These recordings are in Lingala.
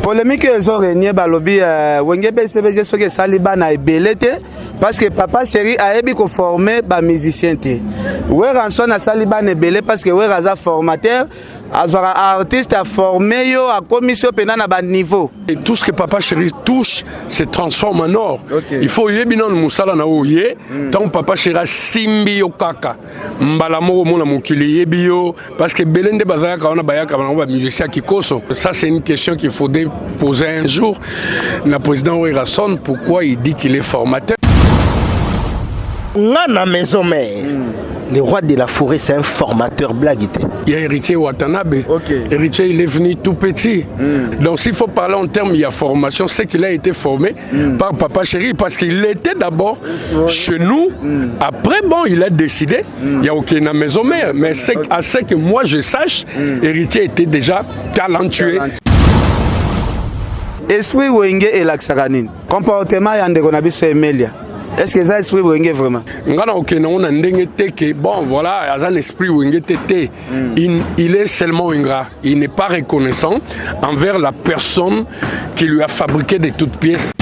Polémique ils ont régné balobi wenge BCBG ce que saliba na ebelete parce que papa chéri a ebi ko former ba musicien té. Ouais ranson na saliba na ebele parce que ouais raza formateur azora artiste a formé yo a commission pena na ba niveau. Et tout ce que papa chéri touche se transforme en or. Okay. Il faut yebi non musala na oye tant papa chéri simbi yo kaka mbala moko mona mokili yebi yo parce que belende bazaka on a bayaka ba musicien kikoso. Ça c'est une question qu'il faudrait poser un jour le président Werrason pourquoi il dit qu'il est formateur. Ngana maison mère. Le roi de la forêt, c'est un formateur blague. Il y a Héritier Watanabe. Okay. Héritier, il est venu tout petit. Donc s'il faut parler en termes, il y a formation, c'est qu'il a été formé par papa chéri parce qu'il était d'abord chez nous. Après, bon, il a décidé, il n'y a aucune maison mère. Mais à ce que moi je sache, Héritier était déjà talentueux. Esprit wenge et l'axaranine. Comportement yande qu'on a vu sur Emelia. Est-ce que ça esprit wenge vraiment? Ngana okena on a ndenge teke bon voilà a un esprit wenge tete. Il est seulement ingrat. Il n'est pas reconnaissant envers la personne qui lui a fabriqué de toutes pièces.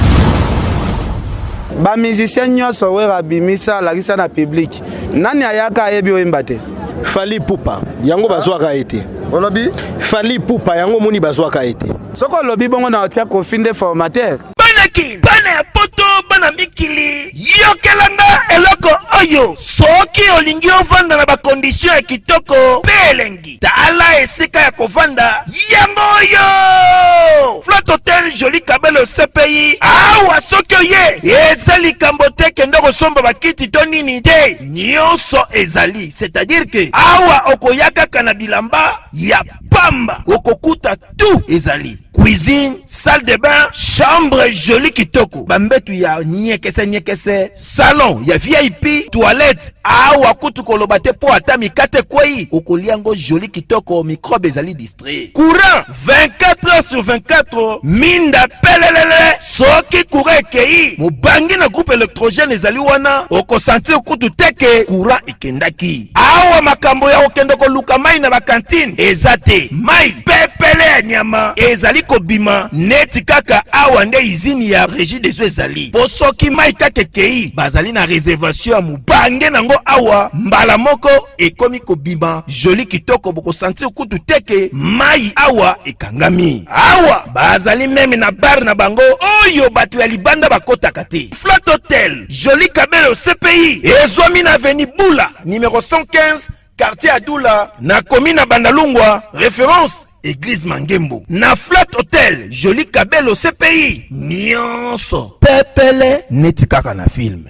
Ba musicien nyonso we rabimisa la kisa na public. Nani ayaka yebi oimbate? Fali Poupa. Yango bazwaka été. Olobi? Fali Poupa yango moni bazwaka été. Soko lobi bongo na otia confine formateur. Banaki, bana poto bana mikili. Yokelanga eloko oyo. Soki olingi ovanda na ba condition ya kitoko, belengi. Tala esika ya kovanda. Yango oyo. Flotte Hotel Joli Kabelo CPI. Awa soki oye. Ezali kambote kendo kosomba bakiti to nini te. Nyonso ezali. C'est-à-dire que awa okoyaka kanabilamba ya pamba. Okokuta tout ezali. Cuisine, salle de bain, chambre jolie kitoko. Bambetu ya nyekese, salon ya VIP, toilette. Awa kutu kolobate po atami kate kwei. Okoliango jolie kitoko, microbe ezali distrait. Courant 24 heures sur 24. Minda pelelele. Soki courant kei. Mubangi na groupe électrogène ezali wana. Oko sentir kutu teke courant ikendaki. Awa makambo ya okendoko luka mai na ba cantine. Ezate mai pepele nyama ezali kobima neti kaka awa nde izini ya régie des eaux ezali. Posoki mai kake kei bazali na réservation ya mubange nango awa mbala moko ekomi kobima joli kitoko boko sentir kutu teke mai awa ekangami. Awa bazali meme na bar na bango oyo batu ya libanda bakota kate. Flotte Hotel Joli Kabelo CPI ezwami na avenue Bula numéro 115 quartier Adoula na commune na Bandalungwa référence Église Mangembo. Na Flotte Hotel Joli Kabelo CPI nyonso pepele neti kaka na film.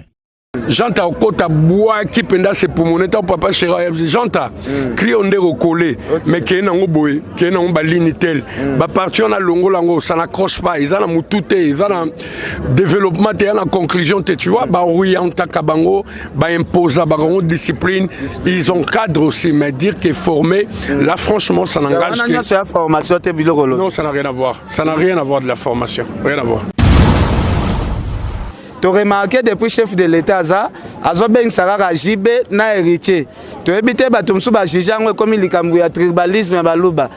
Janta okota bois qui penda se pomoneta papa chéri janta cri onde recoller mais qui na ngoboy qui na balini tel ba partir na longo lango ça n'accroche pas ils ont mutute ils ont développement et en conclusion tu vois ba orienta kabango ba imposa ba discipline ils ont cadre aussi mais dire que formé là franchement ça n'engage que c'est la formation te biloko. Non, ça n'a rien à voir, ça n'a rien à voir de la formation, rien à voir. Tu as remarqué depuis chef de l'État, Azobeng Sarara JB na héritier. Tu as évité Batumsu Bajijango comme il y tribalisme baluba.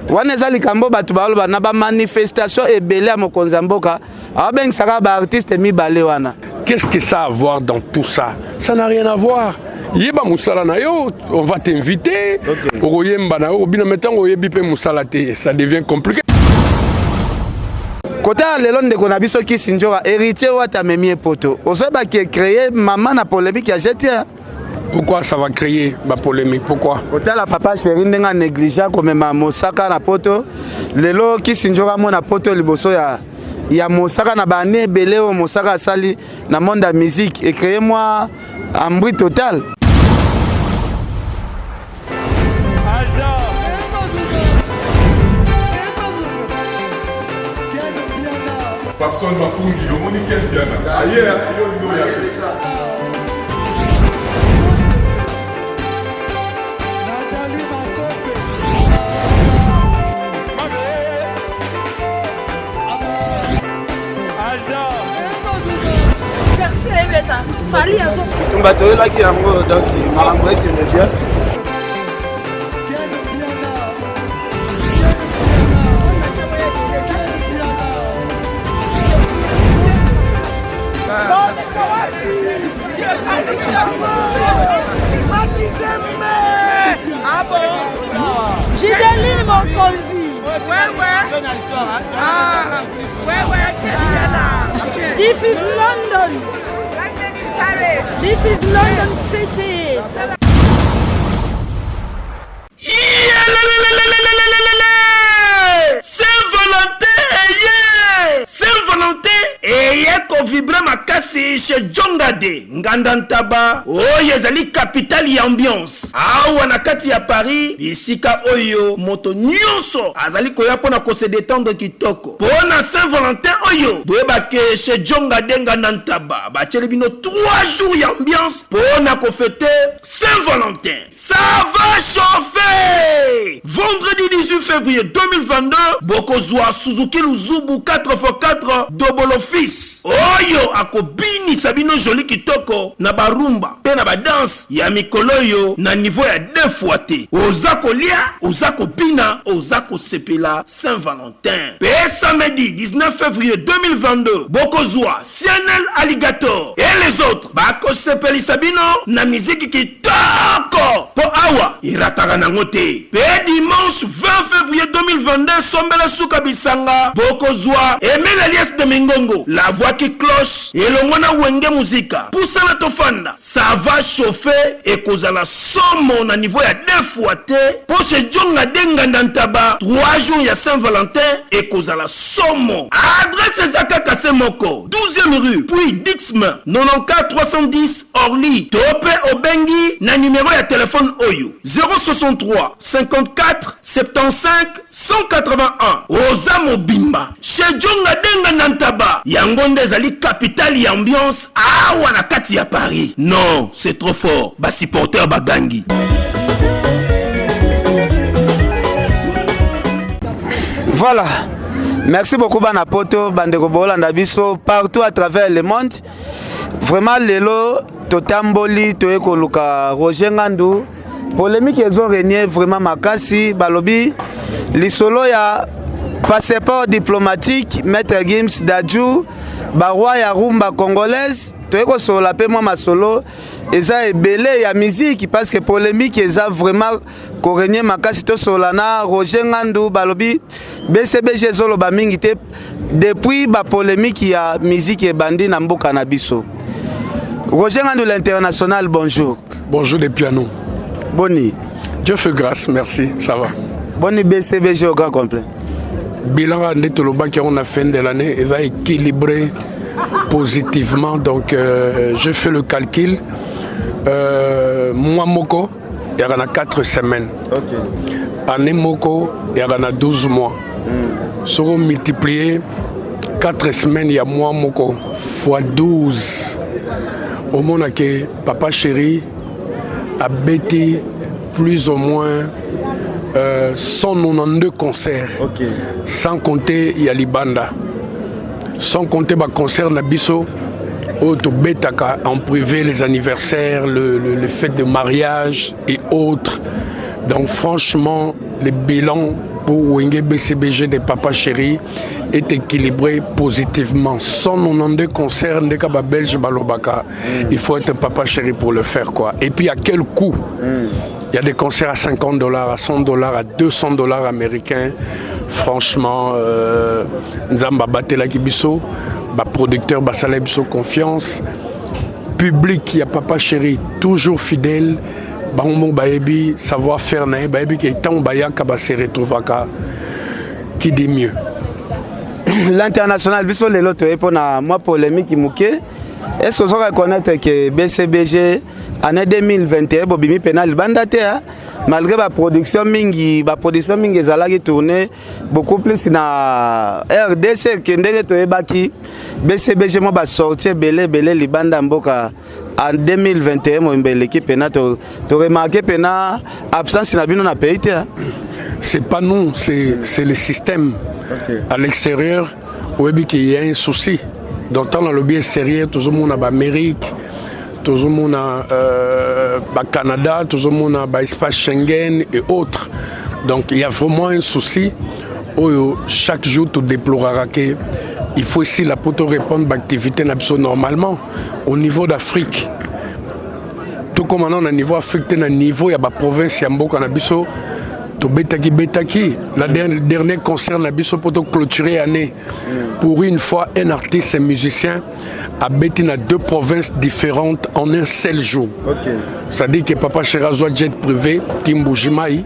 Waneza likambo batu baluba na ba manifestation et belé à Mokonzamboka. Azobeng Sarara ba artiste mi balé wana. Qu'est-ce que ça a à voir dans tout ça? Ça n'a rien à voir. Yeba musala na yo, on va t'inviter. Okoyemba na yo, bino metango oyebi pe musala te, ça devient compliqué. Côté lelon de konabiso ki sinjora héritier wa ta memi poto. Osoba qui créé maman na polémique a jeté. Pourquoi ça va créer ma polémique? Pourquoi? Côté la papa chéri ndenga négligent comme ma mosaka na poto. Lelo ki sinjora mo na poto liboso ya mosaka na bané belé o mosaka sali na monde de musique et créé moi un bruit total. Personne m'a pour dire, on dit quel bien. Ailleurs, on va te là qui a donc malambré qui me dit. This is London. This is London City. Saint-Valentin eye kovibra makasi chez Jongade Ngandantaba oyo ezali capitale ya ambiance awa na kati ya Paris bisika oyo moto nyonso azali koya pona ko se détendre kitoko pona Saint-Valentin oyo boyebake chez Jongade Ngandantaba bacheli bino 3 jours ya ambiance pona ko fêter Saint-Valentin. Ça va chauffer. Vendredi 18 février 2022 bokozwa Suzuki Luzubu 4x4 double office oyo akobini sabino joli kitoko na barumba pe na badance ya mikolo yo na niveau ya 2 fois te oza kolia oza kopina oza kosepela Saint-Valentin. Pe samedi 19 février 2022 bokozwa Cianel Alligator et les autres bakosepeli sabino na musique kitoko po awa irataka nango te. Pe dimanche 20 février 2022 sombela suka bisanga bokozwa Emile Alias de Mingongo, la voix qui cloche et le mona wenge musica. Poussa la tofanda, ça va chauffer et cause la somme à niveau ya 2 fois te. Pour ce Djonga Denga Nantaba, 3 jours ya Saint-Valentin et cause la somme. Adresse Zaka Kasemoko, 12e rue, puis Dixme, 94 310 Orly. Topé Obengi, na numéro ya téléphone Oyo, 063 54 75 181. Ozamo Bimba, chez Djonga Denga Nantaba, Yangonde Zali capitale et ambiance, awa na kati ya Paris. Non, c'est trop fort. Ba supporter bagangi. Voilà. Merci beaucoup Banapoto, Bandeko Bolanda Biso, partout à travers le monde. Vraiment, Lelo, Totamboli, Toeko Luka, Roger Ngandou. Polémique ils ont régné vraiment makasi, Balobi. L'isolo ya passeport diplomatique, Maître Gims Dadjou, Barwa ya rumba congolaise, Toeko Sola pe moi ma solo. Eza ebele ya musique parce que polémique eza vraiment korenye makasi to solana Roger Ngandou balobi BCBG zolo ba mingi te depuis ba polémique ya musique e bandi na mboka na biso. Roger Ngandou l'international, bonjour. Bonjour des pianos. Boni. Dieu fait grâce, merci, ça va. Boni BCBG au grand complet. Bilan à Netoloba qui on a fin de l'année, il va équilibrer positivement, donc je fais le calcul. Moi Moko, il y en a 4 semaines. Année Moko, il y en a 12 mois. Seront multipliés 4 semaines, il y a moi Moko, fois 12. Au monde que Papa Chéri a bêté plus ou moins 192 concerts. Sans compter Yalibanda. Sans compter les concerts Nabiso. En privé, les anniversaires, le fait de mariage et autres. Donc franchement, le bilan pour Wenge BCBG de Papa Chéri est équilibré positivement. 192 concerts, Belge Balobaka. Il faut être Papa Chéri pour le faire, quoi. Et puis à quel coût? Il y a des concerts à $50, à $100, à $200 américains. Franchement, Nzamba Batela Kibiso. Producteur Bassaleb sur confiance, public, il y a Papa Chéri, toujours fidèle, Bango Baebi, savoir-faire, Baebi qui est tant Bayaka Bassere Tovaka, qui dit mieux. L'international, Biso les lots pour moi polémique Mouké. Est-ce que vous reconnaître que BCBG, année 2021, Bobimi Penal Bandate, malgré la production mingi ezalaki tourné beaucoup plus na RDC kendenge toyebaki BCBG mo ba sortir belé libanda mboka en 2021 mo mbeleki pena to remarqué pena absence na bino na pays te. C'est pas nous, c'est le système. À l'extérieur, oyebi qu'il y a un souci. Donc dans le lobby sérieux, tout le monde a Amérique. Tout le monde a Canada, tout le monde a l'espace Schengen et autres. Donc il y a vraiment un souci. Chaque jour, tu déploreras qu'il faut ici la pour te répondre à l'activité normalement. Au niveau d'Afrique, tout comme on a au niveau africain, au niveau il y a la province, il y a Mboka Nabiso, Betaki. La dernier concert n'a pas clôturé l'année. Pour une fois, un artiste et musicien a bêté dans 2 provinces différentes en un seul jour. Ça dit que Papa Chéri soit jet privé, Timbo Jimaï,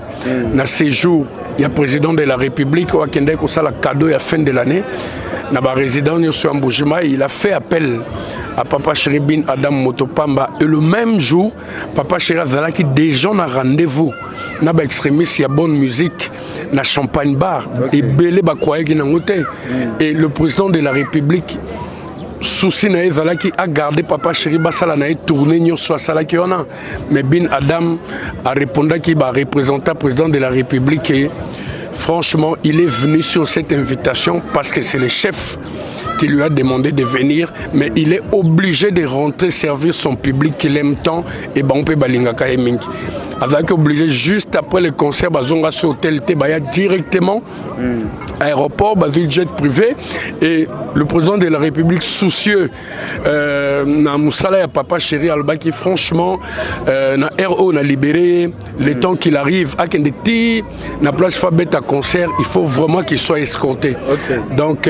dans ces jours, il y a le président de la République qui a un cadeau à la fin de l'année. Dans la résidence de Mboujimaï, il a fait appel à Papa Chéri Bin Adam Motopamba. Et le même jour, Papa Chéri Zalaki déjà a rendez-vous. Dans l'extrémiste, il y a bonne musique, dans Champagne Bar. Et Belé Bakwaye qui n'a pas. Et le président de la République, souci na Zalaki a gardé Papa Chéri Basala na tourné nyo soit Salaki ona. Mais Bin Adam a répondu qu'il va représenter le président de la République. Et franchement, il est venu sur cette invitation parce que c'est le chef qui lui a demandé de venir, mais il est obligé de rentrer servir son public qu'il aime tant et on peut balingaka emingi. Avec obligé juste après le concert, bazonga sur hôtel Tebaya directement aéroport, jet privé et le président de la République soucieux na Moussala et Papa Chéri Alba qui franchement na RO na libéré le temps qu'il arrive à Kendeti na place Fabet à concert, il faut vraiment qu'il soit escorté. Donc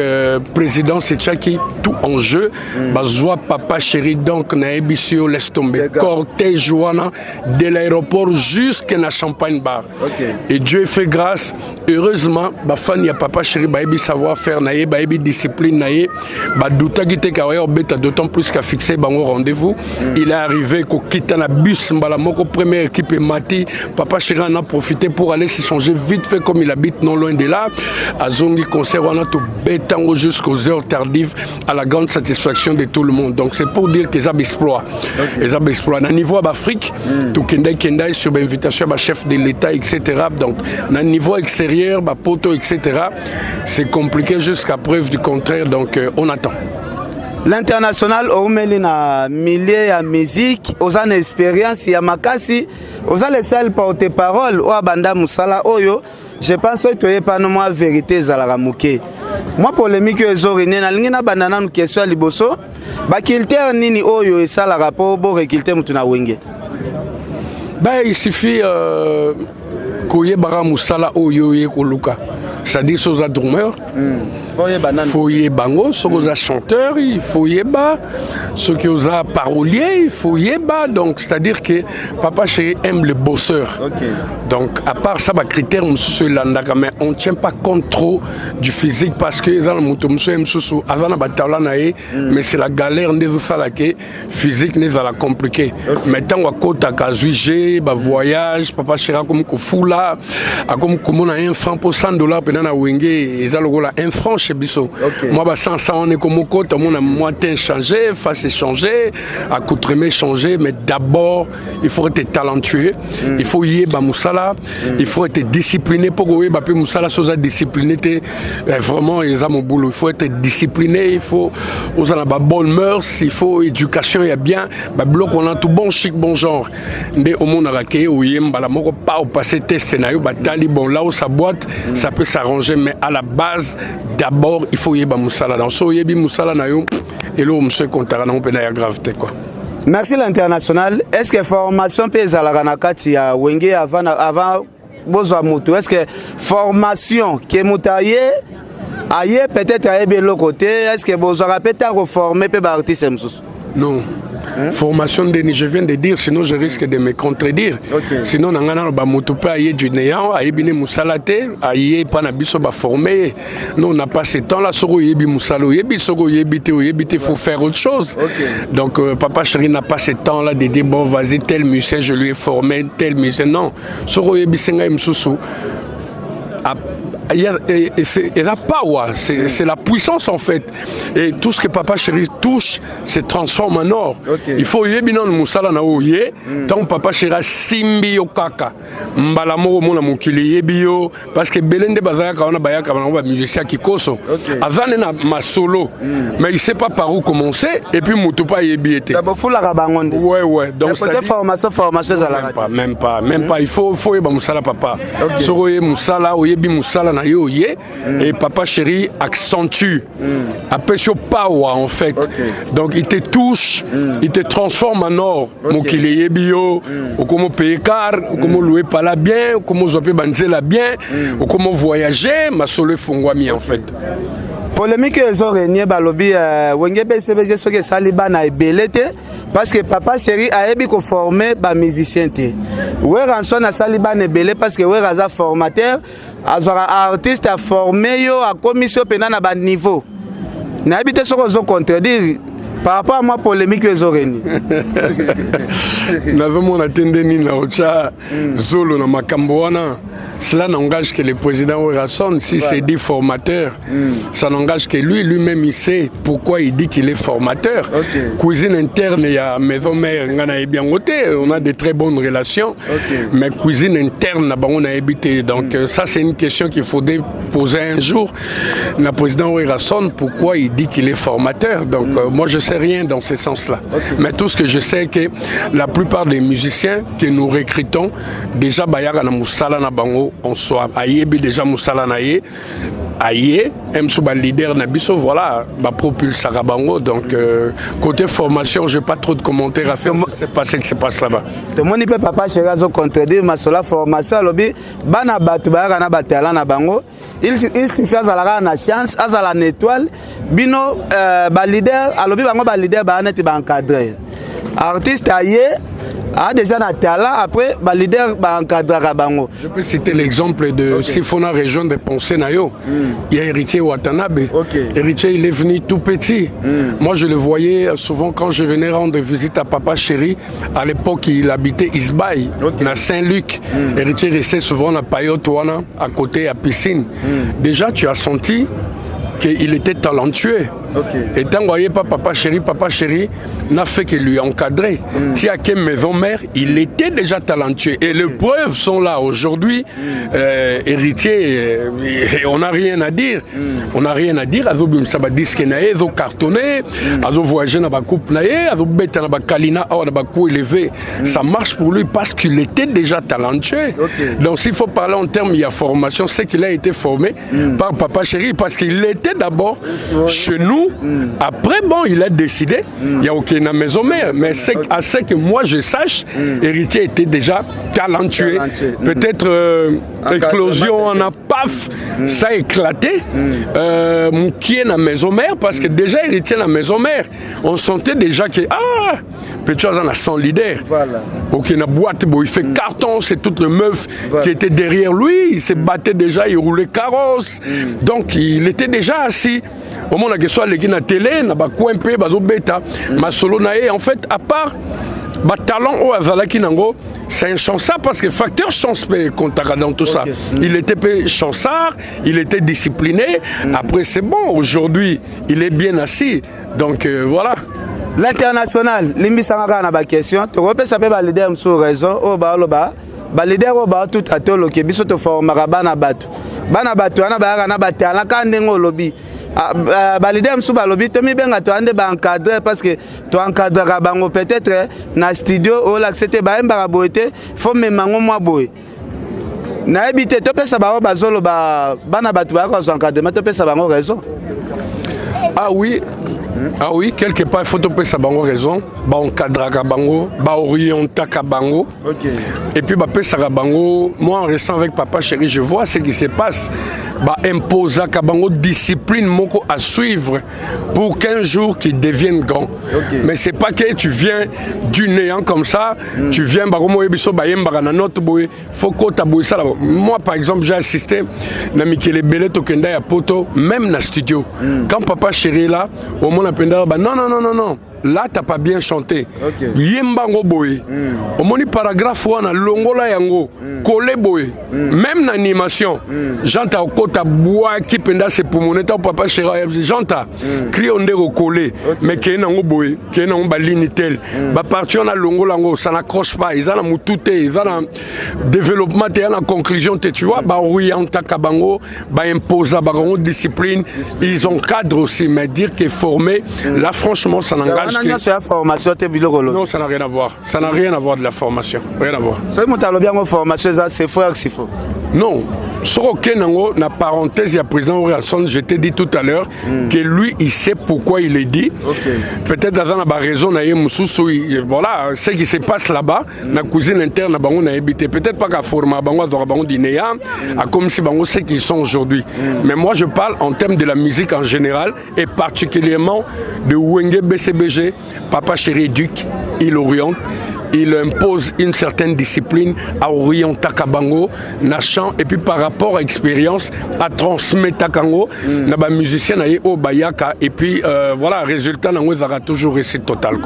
président c'est Tchaki tout en jeu, bazoa Papa Chéri donc na Ebisio laisse tomber cortège wana de l'aéroport jusqu'à la Champagne Bar. Et Dieu fait grâce, heureusement bafan ya Papa Chéri baebi savoir faire naie baebi discipline naie ba douta gite kawaya beta d'autant plus qu'à fixer bango rendez-vous. Il est arrivé ko kita na bus mbala moko première équipe Mati. Papa Chéri en a profité pour aller se changer vite fait comme il habite non loin de là. A zongi concert on a tout betango jusqu'aux heures tardives à la grande satisfaction de tout le monde. Donc c'est pour dire qu'ils ont exploit. Ils ont exploit na niveau d'Afrique tout kenda sur invitation à chef de l'État etc. Donc na niveau extérieur ba poto etc. C'est compliqué jusqu'à preuve du contraire, donc on attend. L'international au na milieu ya musique, aux an expérience ya makasi, aux an les seuls porte-parole ou abanda musala oyo, je pense que tu es pas moi vérité zalaka muke. Moi polémique ezorine na lingina bandana une question liboso, ba kilter nini oyo et ça la rapport bo rekilter mutuna wenge. Ben il suffit koye bara musala oyo ye koluka. C'est-à-dire sur un drummer, il faut y bango, sur un chanteur, il faut y ba, sur un parolier, il faut y ba. Donc c'est-à-dire que Papa Chéri aime le bosseur. Donc à part ça, bah critère mais on ne tient pas compte trop du physique parce que mais c'est la galère des physique n'est la compliqué. Maintenant on a côté à juger, bah voyage, Papa Chéri comme Kofula, comme on a $1 pour $100 na wenge ils ont un franc chez biso. Moi bah 500 on est comme côté on a moitié changé, face changer, accoutrement changer, mais d'abord il faut être talentueux, il faut y ba musala, il faut être discipliné pour que ba pe musala soit discipliné vraiment ils ont mon boulot, il faut être discipliné, il faut on a ba bonne mœurs, il faut éducation il y a bien ba bloc on a tout bon chic bon genre ndé au monde raké ou yemba la moko pas au passer test na yo ba tali bon là où sa boîte ça peut s'arranger, mais à la base, d'abord, il faut y avoir Moussala. Donc, si y a Moussala, et là, monsieur Kontara, on peut y avoir gravité. Merci l'international. Est-ce que formation peut être à la Ranakati à Wenge avant Bozo Moutou? Est-ce que formation qui est moutaillée, ailleurs peut-être à l'autre côté, est-ce que Bozo a peut-être reformé peut artiste? Non. Formation de je viens de dire, sinon je risque de me contredire. Sinon, on a un du néant, a ebine moussalate, a yé panabiso ba formé. Nous on n'a pas ce temps là, soro yebi moussalo, yebi soro yebite, faut faire autre chose. Donc Papa Chéri n'a pas ce temps là de dire bon vas-y tel musicien je lui ai formé, tel musicien non. Soro yebi senga msusu. C'est la power, c'est la puissance en fait. Et tout ce que Papa Chéri touche se transforme en or. Il faut y binon musala na oye, tant Papa Chéri simbi okaka. Mbala mo mona mukili yebio parce que belende bazaya ka ona bayaka na musicien qui koso. Avant na ma solo, mais il sait pas par où commencer et puis mutu pas yebiete. D'abord faut la rabangonde. Ouais. Donc c'est formation ça même pas, il faut yeba musala papa. Soro ye musala oyebi musala na yo yé et papa chéri accentue appelle sur power en fait. Donc il te touche, il te transforme en or. Mokili yebio, ou comment payer car, ou comment louer pas la bien, ou comment zoper banzer la bien, ou comment voyager, ma solo fongwami en fait. Polémique ezo renier balobi wenge BCBG soki sali bana ebelete parce que papa chéri a ebi ko former ba musicien te. Ouais ranson na sali bana ebele parce que ouais raza formateur azora artiste a formé yo a commission pena na ba niveau. Na ebi te soko zo contredire par rapport à moi polémique ezo renier. N'avons mon attendeni na ocha zolo na makambo wana. Cela n'engage que le président Werrason, si c'est dit formateur, ça n'engage que lui-même il sait pourquoi il dit qu'il est formateur. Cuisine interne, il y a maison mère, on a de très bonnes relations, mais cuisine interne, on a habité. Donc ça c'est une question qu'il faudrait poser un jour. Le président Werrason, pourquoi il dit qu'il est formateur. Donc moi je sais rien dans ce sens-là. Mais tout ce que je sais que la plupart des musiciens que nous recrutons, déjà Bayara na Moussala na Bango, on soit aïebi déjà Moussala naïe aïe M leader nabiso voilà ma propulse à Bango donc côté formation j'ai pas trop de commentaires à faire c'est pas ce qui se passe là-bas tout le monde peut papa chéri zo contredire ma sola formation lobby bana batu ba na batala na Bango il suffit azala na chance azala na étoile bino ba leader alobi bango ba leader ba net ba encadrer artiste aïe a déjà un talent, après, le leader va encadrer Bango. Je peux citer l'exemple de Sifona région de Pensée Nayo. Il y a Héritier Watanabe. Héritier, il est venu tout petit. Moi, je le voyais souvent quand je venais rendre visite à Papa Chéri. À l'époque, il habitait Isbaï, à Saint-Luc. Héritier restait souvent à Payotouana, à côté, à piscine. Déjà, tu as senti qu'il était talentueux. Et tant voyez pas papa chéri n'a fait que lui encadrer. Si à quelle maison mère, il était déjà talentueux. Et les preuves sont là aujourd'hui. Héritier, on n'a rien à dire. On n'a rien à dire. Azo bim saba disque nae, azo cartonné, azo voyager na ba coupe nae, azo bête na ba kalina, na ba coup élevé. Ça marche pour lui parce qu'il était déjà talentueux. Donc s'il faut parler en termes, il y a formation, c'est qu'il a été formé par papa chéri parce qu'il était d'abord chez nous. Après, bon, il a décidé, il n'y a aucune maison mère, mais à ce que moi je sache, Héritier était déjà talentueux. Peut-être éclosion en a paf, ça a éclaté. Moukier dans la maison mère, parce que déjà Héritier dans la maison mère, on sentait déjà que, Petit chose, on a son leader. Ok, la boîte, il fait carton, c'est toute le meuf qui était derrière lui, il se battait déjà, il roulait carrosse. Donc, il était déjà assis. Au moment où il y a la télé, il y a un peu de bêta. Ma solo nae, en fait, à part le talent au Azalaki Nango, c'est un chansard parce que facteur chance dans tout ça. Il était chansard, il était discipliné. Après, c'est bon, aujourd'hui, il est bien assis. Donc, voilà. L'international, Limbisanga na ba question, tu repères ça peut ba leader sur raison, au ba leader au ba tout à tout le qui biso to formera bana batu ana ba na ba talent quand ndengo lobby. Ba leader msu ba lobby to mi benga to ande ba encadrer parce que to encadrer bango peut-être na studio o l'accepter ba mbara boete faut même mango moi boy. Na ebité to pesa ba bazolo ba bana batu ba ko encadrer to pesa bango raison. Ah oui. Ah oui, quelque part, il faut te ça bango raison. Ba encadrer bango, ba orienter bango. Et puis ba pesa bango, moi en restant avec papa chéri, je vois ce qui se passe. Ba imposer bango discipline moko à suivre pour qu'un jour qu'il devienne grand. Mais c'est pas que tu viens du néant comme ça, tu viens baromo ebiso ba yemba na notre boy, faut que ta boy ça. Moi par exemple, j'ai assisté na Mikele Belé Tokenda ya poto même na studio. Quand papa chéri là, au moment non. Là, tu n'as pas bien chanté. Yembango boy. Au moni paragraphe, on a longola yango. Collé boy. Même l'animation. J'entends au côté bois qui penda ses poumons. T'as papa chéri. J'entends. Crie on est collé. Mais qui est nango boy. Qui est nango balini tel. Bah partir on a longola yango. Ça n'accroche pas. Ils ont la moutouté. Ils ont un développement. Ils ont la conclusion. Tu vois. Bah oui, en takabango. Bah imposa. Bah discipline. Ils ont cadre aussi. Mais dire qu'il est formé. Là, franchement, ça n'engage formation non, ça n'a rien à voir. Ça n'a rien à voir de la formation. Rien à voir. C'est mon formation, c'est frère s'il faut. Non. Sur la parenthèse, il y a président Orasson, je t'ai dit tout à l'heure que lui, il sait pourquoi il est dit. Peut-être dans la raison, voilà, ce qui se passe là-bas, la cuisine interne, peut-être pas qu'à former, comme si c'est qui sont aujourd'hui. Mais moi, je parle en termes de la musique en général et particulièrement de Wenge BCBG, Papa Chéri Duc, il oriente. Il impose une certaine discipline à Orion Takabango, Nachan, et puis par rapport à expérience, à transmettre Takango, n'a musicien au Bayaka, et puis voilà, résultat, il aura toujours réussi total.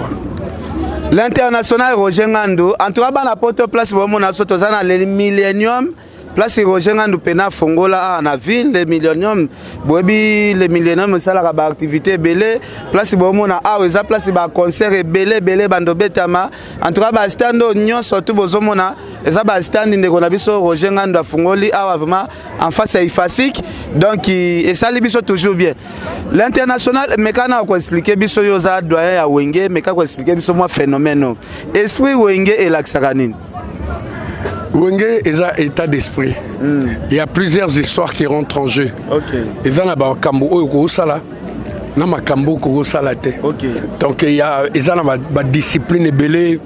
L'international Roger Ngando, en tout cas, on a porté place pour mon assaut dans le Millennium. Place Roger Ngando pena fongola na ville le Millennium bobi le Millennium ça la activité belé place bomona a eza place ba concert belé bando betama en tout cas ba stand nyon surtout bozomona eza ba stand ndeko na biso Roger Ngando fongoli a vraiment en face à Ifasik donc et ça li biso toujours bien l'international mekana ko expliquer biso yoza doyen ya Wenge meka ko expliquer biso moi phénomène esprit Wenge et l'axaranine. Wenge est un état d'esprit. Il y a plusieurs histoires qui rentrent en jeu. Et ça, donc il y a la discipline belée,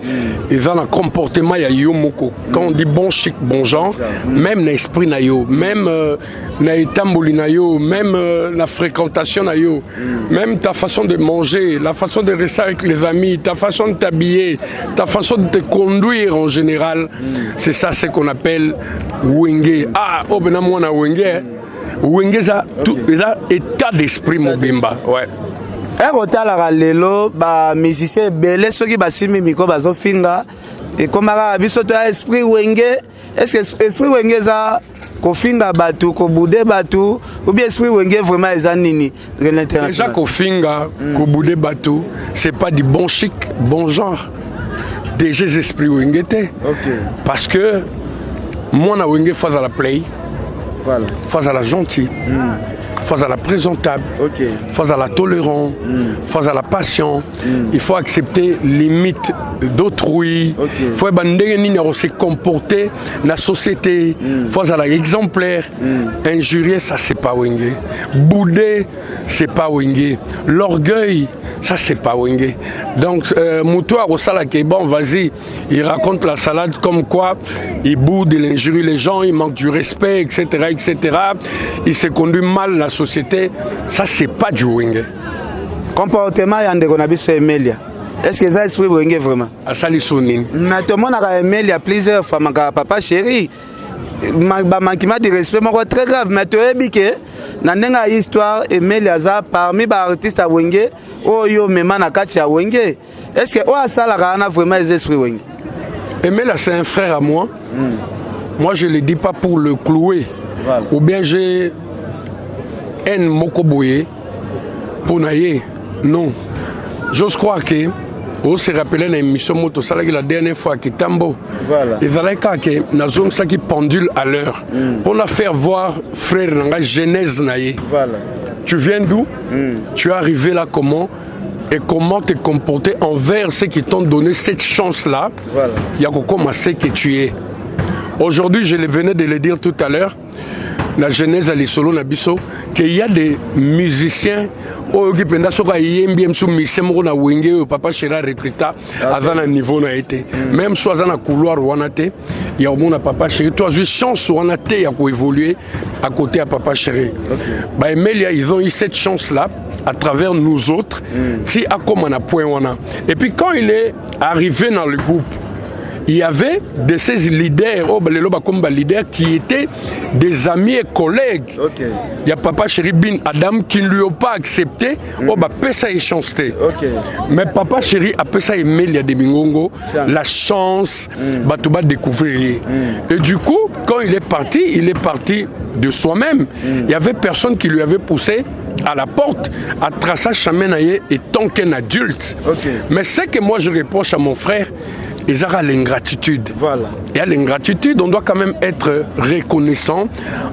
il y a le comportement, il y a yomoko. Quand on dit bon chic, bon genre, même l'esprit na yo, même l'étamboli na yo, même la fréquentation na yo, même ta façon de manger, la façon de rester avec les amis, ta façon de t'habiller, ta façon de te conduire en général, c'est ça ce qu'on appelle Wenge. Ah, oh ben moi na Wenge. Wenge ça tout état d'esprit mobimba. Ouais. Erotala lelo ba musicien belé ceux qui basimi miko bazo finga et comme biso to esprit Wenge est-ce que esprit Wenge ça ko finga batu ko boudé batu ou bien esprit Wenge vraiment ezanini l'international. Déjà ko finga ko boudé batu c'est pas du bon chic bon genre. Déjà esprit Wenge té. Parce que moi na Wenge face à la play. Voilà. Face à la gentille, face à la présentable, face à la tolérance, face à la passion. Il faut accepter les limites d'autrui. Il faut se comporter dans la société face à l'exemplaire. Injurier, ça c'est pas Wenge. Bouder, c'est pas Wenge. L'orgueil, ça c'est pas Wenge. Donc Moutoua Rosala qui est bon, vas-y, il raconte la salade comme quoi il boude, il injurie les gens, il manque du respect, etc. Il se conduit mal la société, ça c'est pas du Wenge. Comportement yandeko na biso Emelia. Est-ce que ça esprit Wenge vraiment? Asali sonine. Mais tout le monde a Emelia plusieurs fois papa chéri. Manquement de respect très grave mais tu es biqué na ndenga histoire Emelia za parmi ba artistes à Wenge oyo mema na kati ya Wenge. Est-ce que o asala kana vraiment les esprits Wenge? Emelia c'est un frère à moi. Moi je le dis pas pour le clouer. Voilà. Ou bien j'ai un mokoboye pour naïe. Non. J'ose croire que on se rappelle une émission moto ça la dernière fois qui Tambo. Voilà. Et voilà que na zone ça qui pendule à l'heure. Pour la faire voir frère la genèse naïe. Voilà. Tu viens d'où? Tu es arrivé là comment? Et comment te comporter envers ceux qui t'ont donné cette chance-là. Voilà. Il y a commencé que tu es. Aujourd'hui, je venais de le dire tout à l'heure, la genèse à l'Isolo Nabiso, qu'il y a des musiciens qui pendant ce cas yembiem sous misemo na Wenge papa Chéri recruta avant un niveau na été même soit dans la couloir wanate il y a au monde papa Chéri toi j'ai chance wanate à évoluer à côté à papa Chéri. Bah Emelia ils ont eu cette chance là à travers nous autres si à comme on a point wana et puis quand il est arrivé dans le groupe il y avait de ces leaders, leaders qui étaient des amis et collègues. Il y a Papa Chéri Bin Adam qui ne lui ont pas accepté. Ça est chancé. Mais Papa Chéri a ça Emelia de Mingongo la chance de découvrir. Et du coup, quand il est parti de soi-même. Il y avait personne qui lui avait poussé à la porte à tracer chemin et tant qu'un adulte. Mais ce que moi je reproche à mon frère, Et ça a l'ingratitude. Voilà. Et à l'ingratitude, on doit quand même être reconnaissant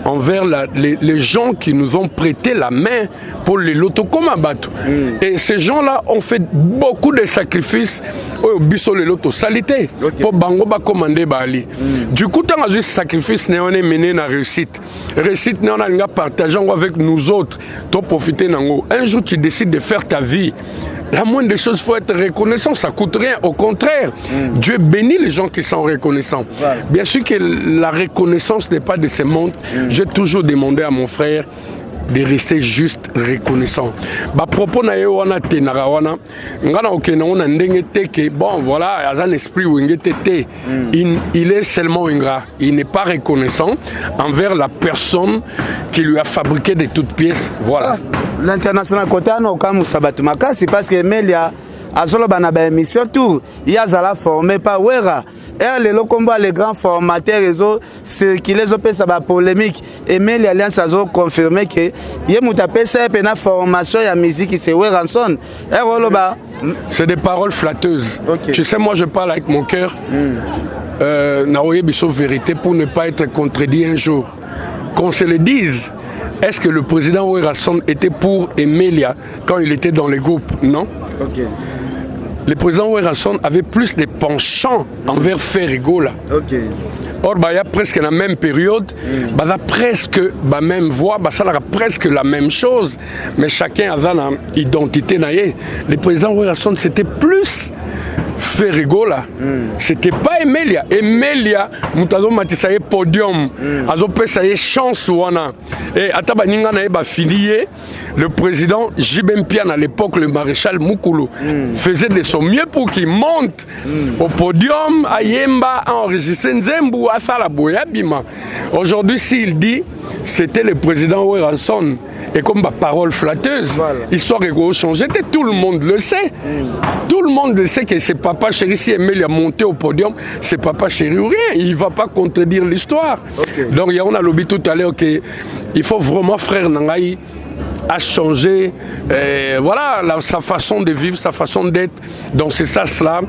envers les gens qui nous ont prêté la main pour les lotokomabato. Et ces gens-là ont fait beaucoup de sacrifices au biso les loto salité pour bangoba commander bali. Du coup, tant que ce sacrifice n'est on est mené na réussite. Réussite n'est on a partageant avec nous autres. Toi profiter nango. Un jour tu décides de faire ta vie. La moindre des choses, il faut être reconnaissant, ça ne coûte rien. Au contraire, Dieu bénit les gens qui sont reconnaissants. Ouais. Bien sûr que la reconnaissance n'est pas de ce monde. J'ai toujours demandé à mon frère de rester juste reconnaissant. Bah propos na yo wana tenara wana ngana okena on ndenge teke bon voilà a un esprit où il est seulement ingrat, il n'est pas reconnaissant envers la personne qui lui a fabriqué de toutes pièces. Voilà. L'international côté no comme sabatu makasi parce que Melia azolo bana ba émission tout il y a zala formé par Wera. Et les combat les grands formateurs réseau ce qui les opère ça va polémique et mais l'alliance a confirmé que yé mutapé ça pena formation ya musique c'est Weranson et roloba c'est des paroles flatteuses. Okay. Tu sais moi je parle avec mon cœur. Naoye biso vérité pour ne pas être contredit un jour. Qu'on se le dise. Est-ce que le président Weranson était pour Emilia quand il était dans les groupes? Non. Okay. Le président Weranson avait plus de penchants envers Ferrigola. Okay. Or, il y a presque la même période, il y a presque la même voix, ça a presque la même chose, mais chacun a une identité. Le président Weranson, c'était plus Ferrigola. C'était pas Emilia. Emilia, mutazo matisaye podium, azo pesaye chance wana. Et ataba ninga na eba filié, le président Jibem Pian à l'époque, le maréchal Mukulu, faisait de son mieux pour qu'il monte au podium, à Yemba, à enregistrer Nzembu, à Salaboya Bima. Aujourd'hui, s'il dit, c'était le président Weranson. Et comme ma parole flatteuse, voilà. Histoire de changer, tout le monde le sait. Tout le monde le sait que c'est Papa Chéri, si Emile a monté au podium, c'est Papa Chéri ou rien. Il ne va pas contredire l'histoire. Okay. Donc, on a lobby tout à l'heure qu'il faut vraiment, frère Nangaï, à changer voilà, sa façon de vivre, sa façon d'être dans ce sens-là.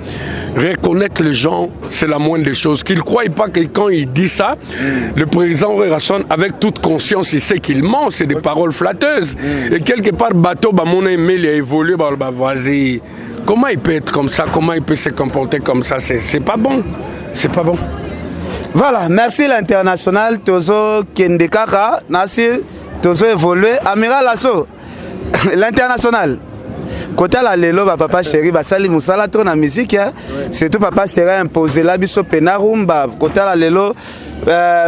Reconnaître les gens, c'est la moindre des choses. Qu'ils ne croient pas que quand il dit ça, le président Weranson, avec toute conscience, il sait qu'il ment, c'est des paroles flatteuses. Et quelque part, bateau, mon aimé, il a évolué, vas-y. Comment il peut être comme ça? Comment il peut se comporter comme ça? C'est pas bon. C'est pas bon. Voilà, merci l'international, Tozo Kendekaka, Nassir. Tozo évolué, Amiral Lasso, l'international. Côté la lelo, Papa Chéri, Basali Moussala, trop na musique, c'est tout Papa Chéri imposé la biso penarumba. Côté la lelo,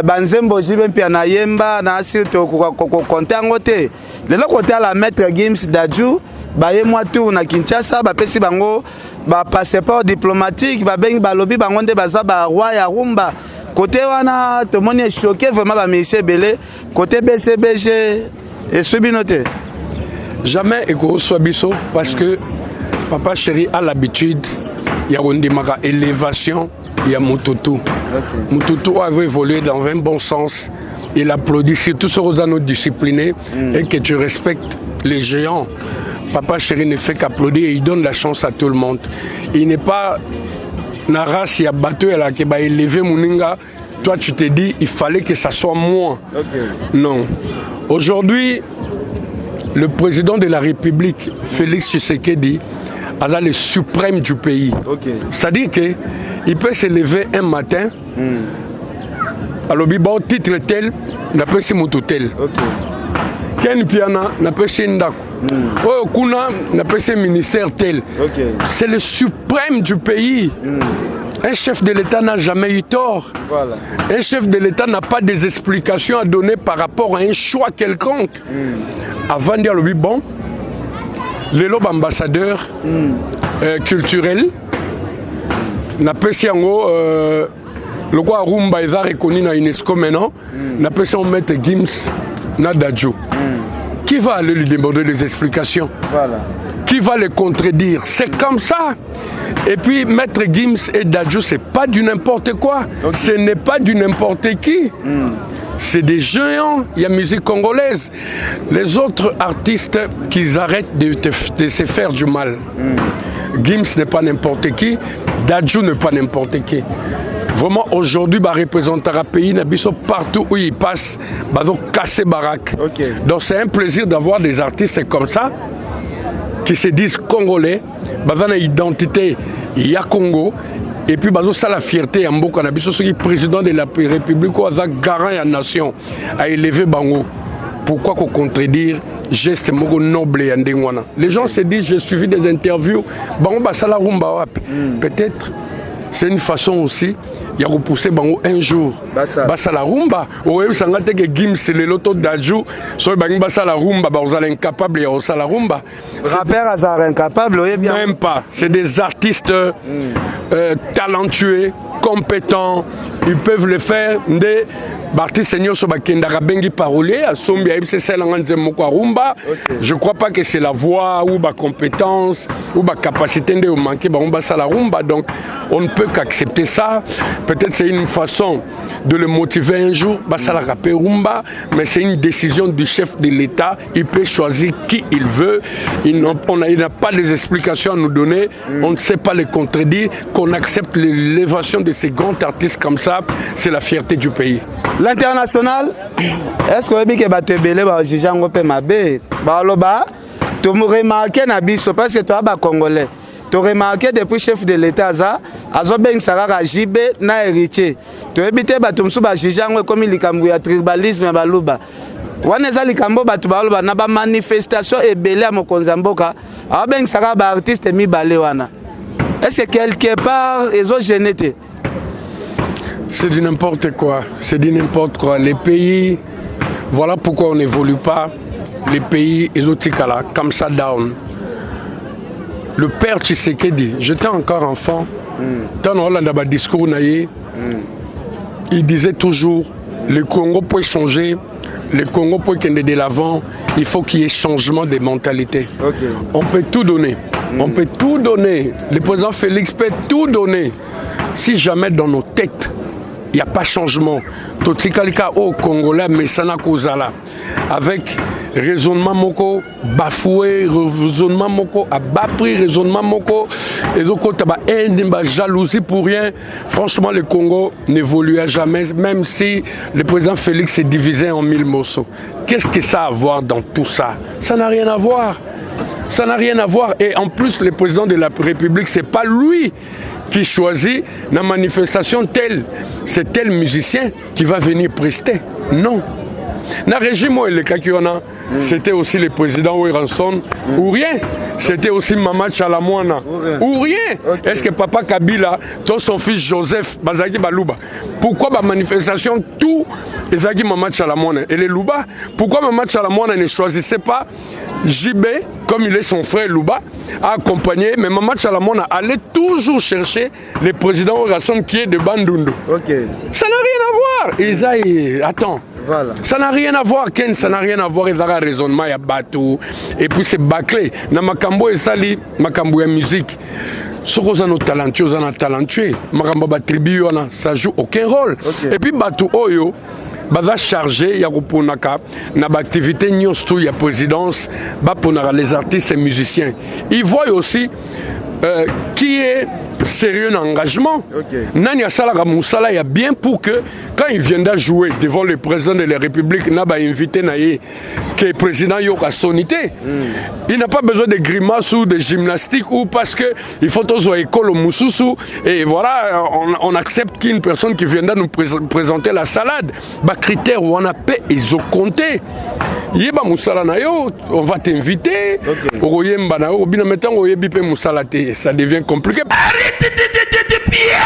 Banzembo Jibem Piana Yemba, Nassir Konte Angote. Lelo côté la maître Gims Dadju, Baye moi tout na Kinshasa, Bapesi Bango, passeport diplomatique, Babengi Balobi, Bangonde Baza, Roi ya Rumba. Côté wana, tout le monde est choqué, vraiment, monsieur Belé. Côté BCBG, et Subinoté. Jamais Ego soit biso, parce que Papa Chéri a l'habitude, il y a une élévation, il y a Mututu. Okay. Mututu avait évolué dans un bon sens. Il applaudit surtout sur Rosano discipliné et que tu respectes les géants. Papa Chéri ne fait qu'applaudir et il donne la chance à tout le monde. Il n'est pas. Nara, si y a battu elle a élevé Mouninga, toi tu te dis il fallait que ça soit moi. Okay. Non. Aujourd'hui, le président de la République, Félix Tshisekedi, est le suprême du pays. Okay. C'est-à-dire qu'il peut se lever un matin, alors bon titre tel, n'a pas si moto tel. Ken Piana n'a pas si Ndako. Oh, Kuna n'a pas si ministère tel. Okay. C'est le suprême du pays. Un chef de l'État n'a jamais eu tort. Voilà. Un chef de l'État n'a pas des explications à donner par rapport à un choix quelconque. Avant de dire le bon, les lobes ambassadeurs culturels n'a pas si en haut. Le quoi Rumba est reconnu dans l'UNESCO maintenant, n'a pas si on met Gims Nadadju. Qui va aller lui demander des explications? Voilà. Qui va les contredire? C'est comme ça. Et puis, Maître Gims et Dadju, c'est pas du n'importe quoi. Okay. Ce n'est pas du n'importe qui. C'est des géants. Il y a musique congolaise. Les autres artistes, qu'ils arrêtent de se faire du mal. Gims n'est pas n'importe qui. Dadju n'est pas n'importe qui. Vraiment, aujourd'hui, bah, représenter un pays, partout où il passe, bah, donc casser baraque. Okay. Donc c'est un plaisir d'avoir des artistes comme ça, qui se disent congolais, bah, dans l'identité, il y a Congo, et puis bah, ça la fierté, en Mboka, le président de la République, ou garant de la nation, a élevé Bango. Pourquoi qu'on contredire geste mogo noble et ndengwana. Les gens se disent, j'ai suivi des interviews, Bango basala rumba. Peut-être, c'est une façon aussi. Il y a repoussé Bango un jour. Bassa la rumba. Oui, ça n'a pas été Gims, le loto d'Adjou. Soit Bango bassa la rumba, vous allez incapable et on la rumba. Rappeur à incapable, oui, bien. Même pas. C'est des artistes talentueux, compétents. Ils peuvent le faire. Je ne crois pas que c'est la voix ou la compétence ou la capacité de manquer la rumba. Donc on ne peut qu'accepter ça. Peut-être c'est une façon de le motiver un jour, rumba, mais c'est une décision du chef de l'État. Il peut choisir qui il veut. Il n'a pas des explications à nous donner. On ne sait pas les contredire. Qu'on accepte l'élévation de ces grands artistes comme ça, c'est la fierté du pays. L'international, est-ce que vous avez dit que vous avez jugé un peu ma bé? Tu me remarques parce que tu es congolais. Tu as remarqué depuis le chef de l'État, Azobeng Sarara Jibe na héritier. Tu as évité que tu aies comme le tribalisme à Baluba. Waneza likambo batu baluba na ba manifestation et belé à Mokonzamboka. Azobeng Sarara artiste mi balé wana. Est-ce que quelque part ils ont gêné? C'est du n'importe quoi. C'est du n'importe quoi. Les pays, voilà pourquoi on n'évolue pas. Les pays, ils ont comme ça down. Le père Tshisekedi, j'étais encore enfant, dans le discours, il disait toujours, le Congo peut changer, le Congo peut aller de l'avant, il faut qu'il y ait changement de mentalité. Okay. On peut tout donner, on peut tout donner, le président Félix peut tout donner, si jamais dans nos têtes, il n'y a pas changement. Totikalika au Congolais, mais ça n'a qu'aux là. Avec raisonnement moko bafoué, raisonnement moko à bas prix, raisonnement moko et donc jalousie pour rien. Franchement, le Congo n'évoluera jamais, même si le président Félix s'est divisé en 1000 morceaux. Qu'est-ce que ça a à voir dans tout ça? Ça n'a rien à voir. Ça n'a rien à voir. Et en plus, le président de la République, c'est pas lui qui choisit la manifestation telle. C'est tel musicien qui va venir prester. Non. Dans le régime où c'était aussi le président Ouiranson, ou rien. C'était aussi Mama Tchalamouana, ou rien. Okay. Est-ce que Papa Kabila, toi son fils Joseph, Bazaki Balouba, pourquoi la manifestation, tout, Ezaki Mama Tchalamouana et les Louba, pourquoi Mama Tchalamouana ne choisissait pas JB, comme il est son frère Louba, à accompagner, mais Mama Tchalamouana allait toujours chercher le président Ouiranson qui est de Bandundu. Okay. Ça n'a rien à voir. Isaïe, attends. Voilà. Ça n'a rien à voir, Ken, ça n'a rien à voir, il y a un raisonnement, il y a bateau, et puis c'est bâclé. Dans Makambo et Sali, Makambo et musique, ceux qui sont talentueux, ils sont talentueux. Makambo et tribu, ça joue aucun rôle. Okay. Et puis bateau, Oyo, va charger, il y a une activité, il y a présidence, pour les artistes et musiciens. Ils voient aussi qui est sérieux dans l'engagement. Nani Asala Moussala, il y a bien pour que, quand il viendra jouer devant le président de la République, il n'a pas invité que le président Yoka sonité. Il n'a pas besoin de grimaces ou de gymnastique ou parce qu'il faut tous école au Moussoussou. Et voilà, on accepte qu'une personne qui viendra nous présenter la salade. Bah, critères où on a paix, ils ont compté. Yeba Moussala na yo, on va t'inviter. Oyemba na yo, bina mettons oyebi pe Moussala te, ça devient compliqué. Arrêtez de pia!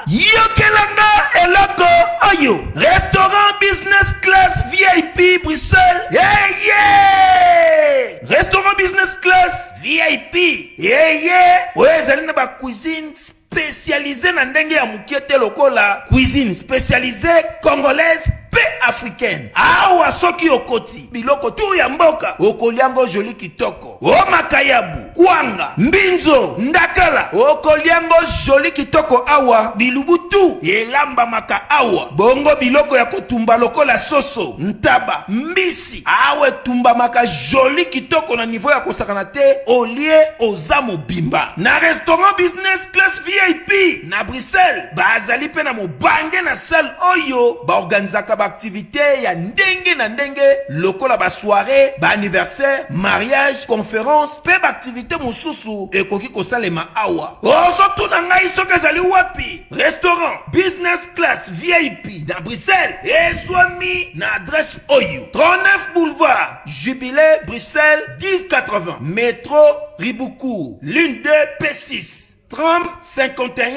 Yokelanga eloko oyo. Restaurant business class VIP Bruxelles. Yeah yeah! Restaurant business class VIP. Yeah yeah! Ouais, zali na ba cuisine spécialisée na ndenge ya mukiete lokola cuisine spécialisée congolaise pe africaine. Awa soki okoti biloko tu ya mboka okoliango joli kitoko. O makayabu, kwanga, mbinzo, ndakala okoliango joli kitoko awa bilubutu elamba maka awa. Bongo biloko ya kotumba lokola soso, ntaba, mbisi awe tumba maka joli kitoko na niveau ya kosakana te olie ozamo bimba. Na restaurant business class VIP na Bruxelles bazali pe na mobange na salle oyo ba organizaka ba activité ya ndenge na ndenge lokola ba soirée, ba anniversaire, mariage, conférence pe ba activité mosusu ekoki kosalema awa. Ozo tuna ngai soki ezali wapi? Restaurant business class VIP na Bruxelles ezwami na adresse oyo 39 boulevard Jubilé Bruxelles 1080 métro Riboucourt l'une de P6 30 51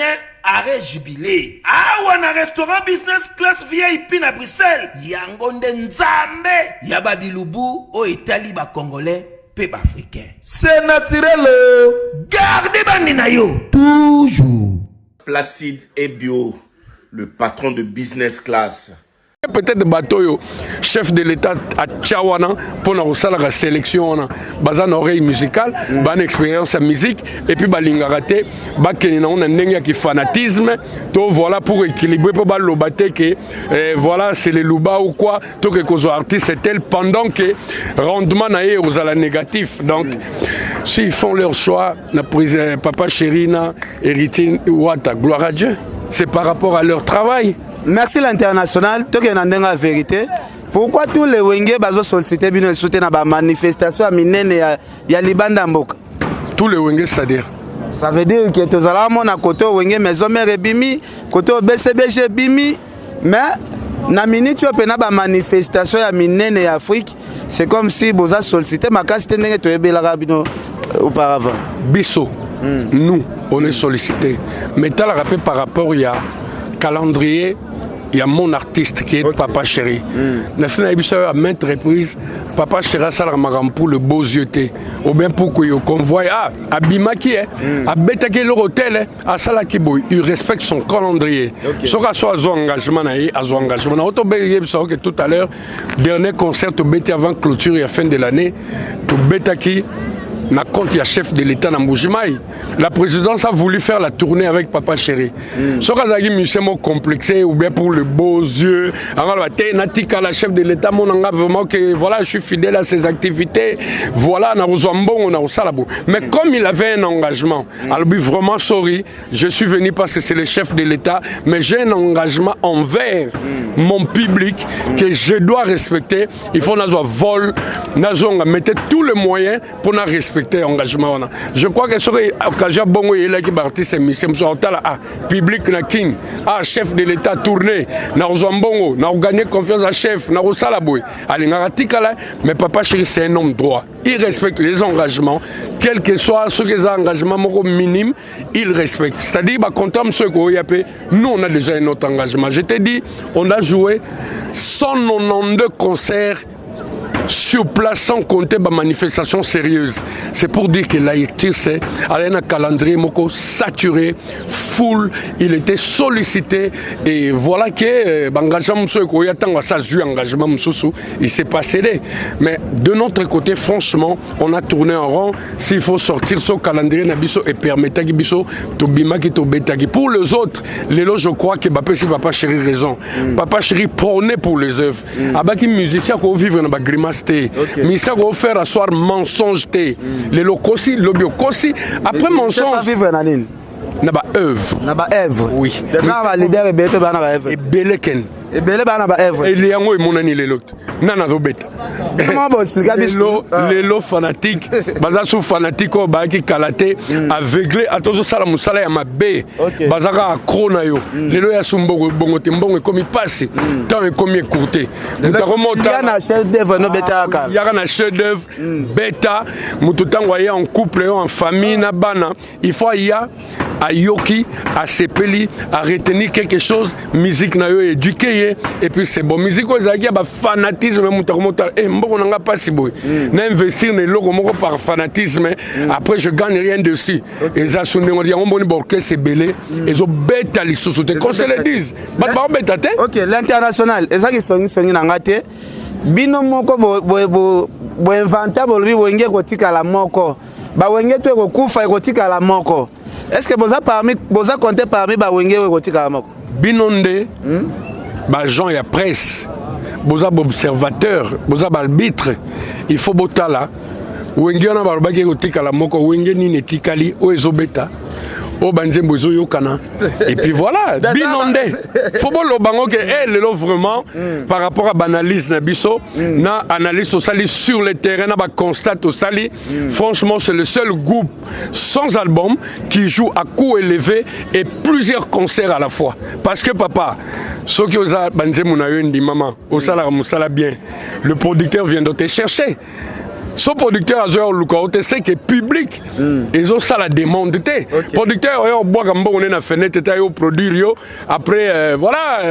arrêt Jubilé. Awa na restaurant business class VIP na Bruxelles yango nde nzambe ya babilubu o etali ba congolais pe ba africain. C'est naturel. Gardez bandi na yo toujours. Placide et Bio, le patron de business class. Peut-être bateau chef de l'état à Tchawana pour la sélection bazan oreille musicale ban expérience en musique et puis balingarate bakena on a qui fanatisme to voilà pour équilibrer pour balobate que voilà c'est les louba ou quoi to que cause artiste c'est tel pendant que rendement na aux ala négatif donc s'ils font leur choix na papa Chérina héritier Ouata gloire à Dieu c'est par rapport à leur travail. Merci l'international, tout est dans la vérité. Pourquoi tous les Wenge bazo solliciter bino soutenir na manifestation minene ya libanda mboka? Tous les Wenge c'est-à-dire ça veut dire que tous ala mona côté Wenge maison mère bimi, côté BCBG bimi, mais na minute tu pena ba manifestation ya minene ya Afrique, c'est comme si boza solliciter makasi ndenge to ebela bino auparavant. Bisso. Nous on est sollicités. Mais tu as rappelé par rapport il y a calendrier. Il y a mon artiste qui est Papa Chéri. À maintes reprises, Papa Chéri a pour le beau yeux. Ou bien pour que le convoi, Abima qui est, Abeta qui est l'hôtel, à Salaki Boy, il respecte son calendrier. Ce que soit son engagement, à son engagement. Tout à l'heure, dernier concert au BT avant clôture et à fin de l'année, tout Beta qui. Na compte il y a chef de l'État dans Mbujimaï. La présidence a voulu faire la tournée avec Papa Chéri. Ce que j'ai dit, c'est complexé ou bien pour le beaux yeux. Alors, la chef de l'État, mon vraiment que voilà, je suis fidèle à ses activités. Voilà, on a salabo. Mais comme il avait un engagement, alors vraiment sorry, je suis venu parce que c'est le chef de l'État, mais j'ai un engagement envers mon public que je dois respecter. Il faut nazo vol, nazo mettre tous les moyens pour na respecter engagement. Je crois que serait occasion bon il est qui artiste mission public na king chef de l'État tourné na Zambongo na gagner confiance à chef na Salaboué allez mais Papa Chéri c'est un homme droit, il respecte les engagements quel que soit ce que les engagements minime il respecte, c'est-à-dire content ce que nous on a déjà un autre engagement. Je t'ai dit on a joué 192 concerts sur place sans compter ma manifestation sérieuse. C'est pour dire que l'Haïti c'est un calendrier moko saturé, full, il était sollicité et voilà que il s'est passé. Mais de notre côté, franchement, on a tourné en rond. S'il faut sortir ce calendrier nabiso et permettre biso to bimaki to betagi. Pour les autres, les lots, je crois que Papa Chéri raison. Papa Chéri prônait pour les œuvres. Abaki musicien qui vivre dans la grimace. Mais ça va faire asseoir mensonge. Les locaux aussi, le bio aussi. Après mensonge. Naba œuvre. Naba œuvre. Oui. Le leader est bête, et Beleken. Et Belé bana ba œuvre. Et les yango et mon ani les lots. Nana robet. Les lots fanatiques. Baza sous fanatique au baki kalate aveuglé à tout ça la musala ya mabe. Bazaka accro na yo. Les lots ya sumbo bongo timbongo comme il passe. Tant et comme écourté. Il y a un chef d'œuvre no bêta. Il y a un chef d'œuvre bêta. Mututan voyé en couple en famille na bana. Il faut y a à Yoki, à Sepeli, à retenir quelque chose, musique na yo éduqué et puis c'est bon musique aux agues, bah fanatique fanatisme mutakomota mboko nanga pasi boy na investir ne loko moko par fanatisme après je gagne rien dessus et ça sonne on dit on boni borke c'est belé et zo beta li sous-souté qu'on se le dise ba beta te. OK, l'international ezaki songi nanga te bino moko bo inventa bo lui wenge kotika la moko ba wenge to kokufa kotika la moko. Est-ce que boza compter parmi ba wenge kotika la moko binonde ba gens ya presse boza observateur boza arbitre il faut botala wenge na ba baki kotika la moko wenge ni netikali o ezobeta o banzembo yokana et puis voilà binonde faut bolo bango que elle est vraiment par rapport à banalise na biso na analyse au sali sur le terrain na ba constate au sali franchement c'est le seul groupe sans album qui joue à coût élevé et plusieurs concerts à la fois parce que papa ceux qui osa banzembo na yo ndi maman au sala musala bien le producteur vient de te chercher. Son producteur a joué au lookout, c'est que public, ils ont ça la demande. Le producteur a bois comme bon on est na fenêtre, il produire après voilà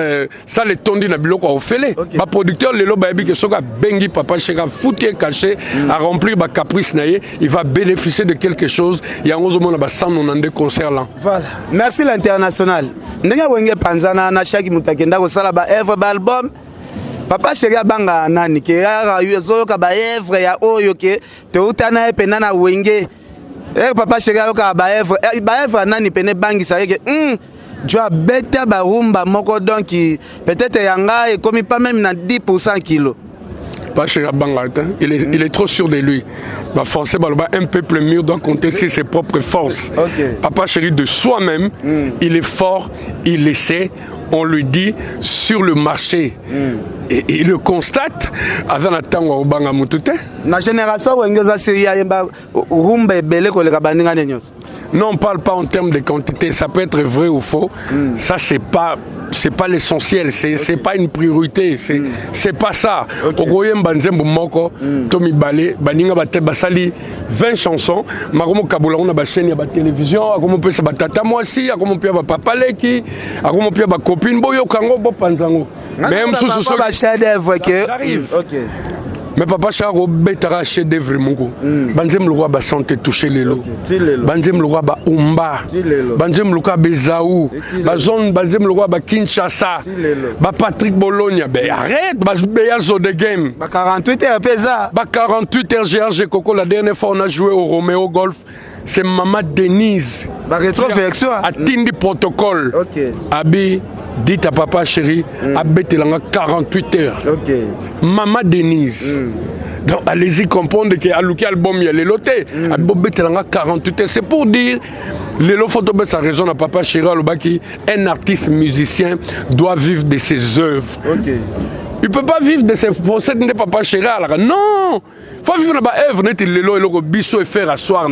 ça les tondi na biloko au fele. Ma producteur le lo baby que soka bengi papa cheka foutu caché à remplir ba caprice naie, il va bénéficier de quelque chose. Il y a 11 mois na ba 192 concerts là. Voilà. Merci l'international. Ndenge wenge panzana na shaki mutakenda ko sala ba œuvre ba album. Papa Chéri banga nani ke ya yozo ka ba evre ya oyo ke te utana epena na wenge papa Chéri ka ba evre nani pene bangi sa ke jo beta ba rumba moko donc peut-être yanga et comme pas même na 10% kilo. Pas Chéri banga il est trop sûr de lui. Bah forcément un peuple mûr doit compter sur ses propres forces. Papa Chéri de soi-même, il est fort, il essaie. On lui dit sur le marché et il le constate avant attendre au banga mutute na génération wengeza seria yemba rumba belé ko le kabaninga nenyos. Non, on ne parle pas en termes de quantité, ça peut être vrai ou faux. Ça c'est pas l'essentiel, c'est pas une priorité, c'est pas ça. Okoyem banzembo moko Tommy Balé baninga bate basali 20 chansons, makomo kabula on a ba chaîne ya ba télévision, akomo pesa ba tata mwasi, akomo pia ba papa leki, akomo pia ba copine boyo kango bo panzango. Même sous ce ba chef d'œuvre que OK. Mais papa Charo betara chef d'œuvre moko. Banzem le roi ba santé toucher les lots. Banzem le roi ba umba. Banzem le roi bezaou. Bazon banzem le roi ba Kinshasa. Ba Patrick Bologna. Ben arrête, ba beyazo de game. Ba 48 heures pesa. Ba 48 heures GRG Coco la dernière fois on a joué au Romeo Golf. C'est Maman Denise. Ba rétroversion. A Tindi protocole. OK. Abi dites à Papa Chéri, à Betelanga 48 heures. OK. Maman Denise. Donc allez-y comprendre que Alouki album il y a les lotés. À Betelanga 48 heures. C'est pour dire, les lots photo sa raison à Papa Chéri Alobaki, un artiste musicien doit vivre de ses œuvres. OK. Il ne peut pas vivre de ses faussettes de Papa Chéri. Non! Il faut vivre dans l'œuvre. Il faut biso et faire asseoir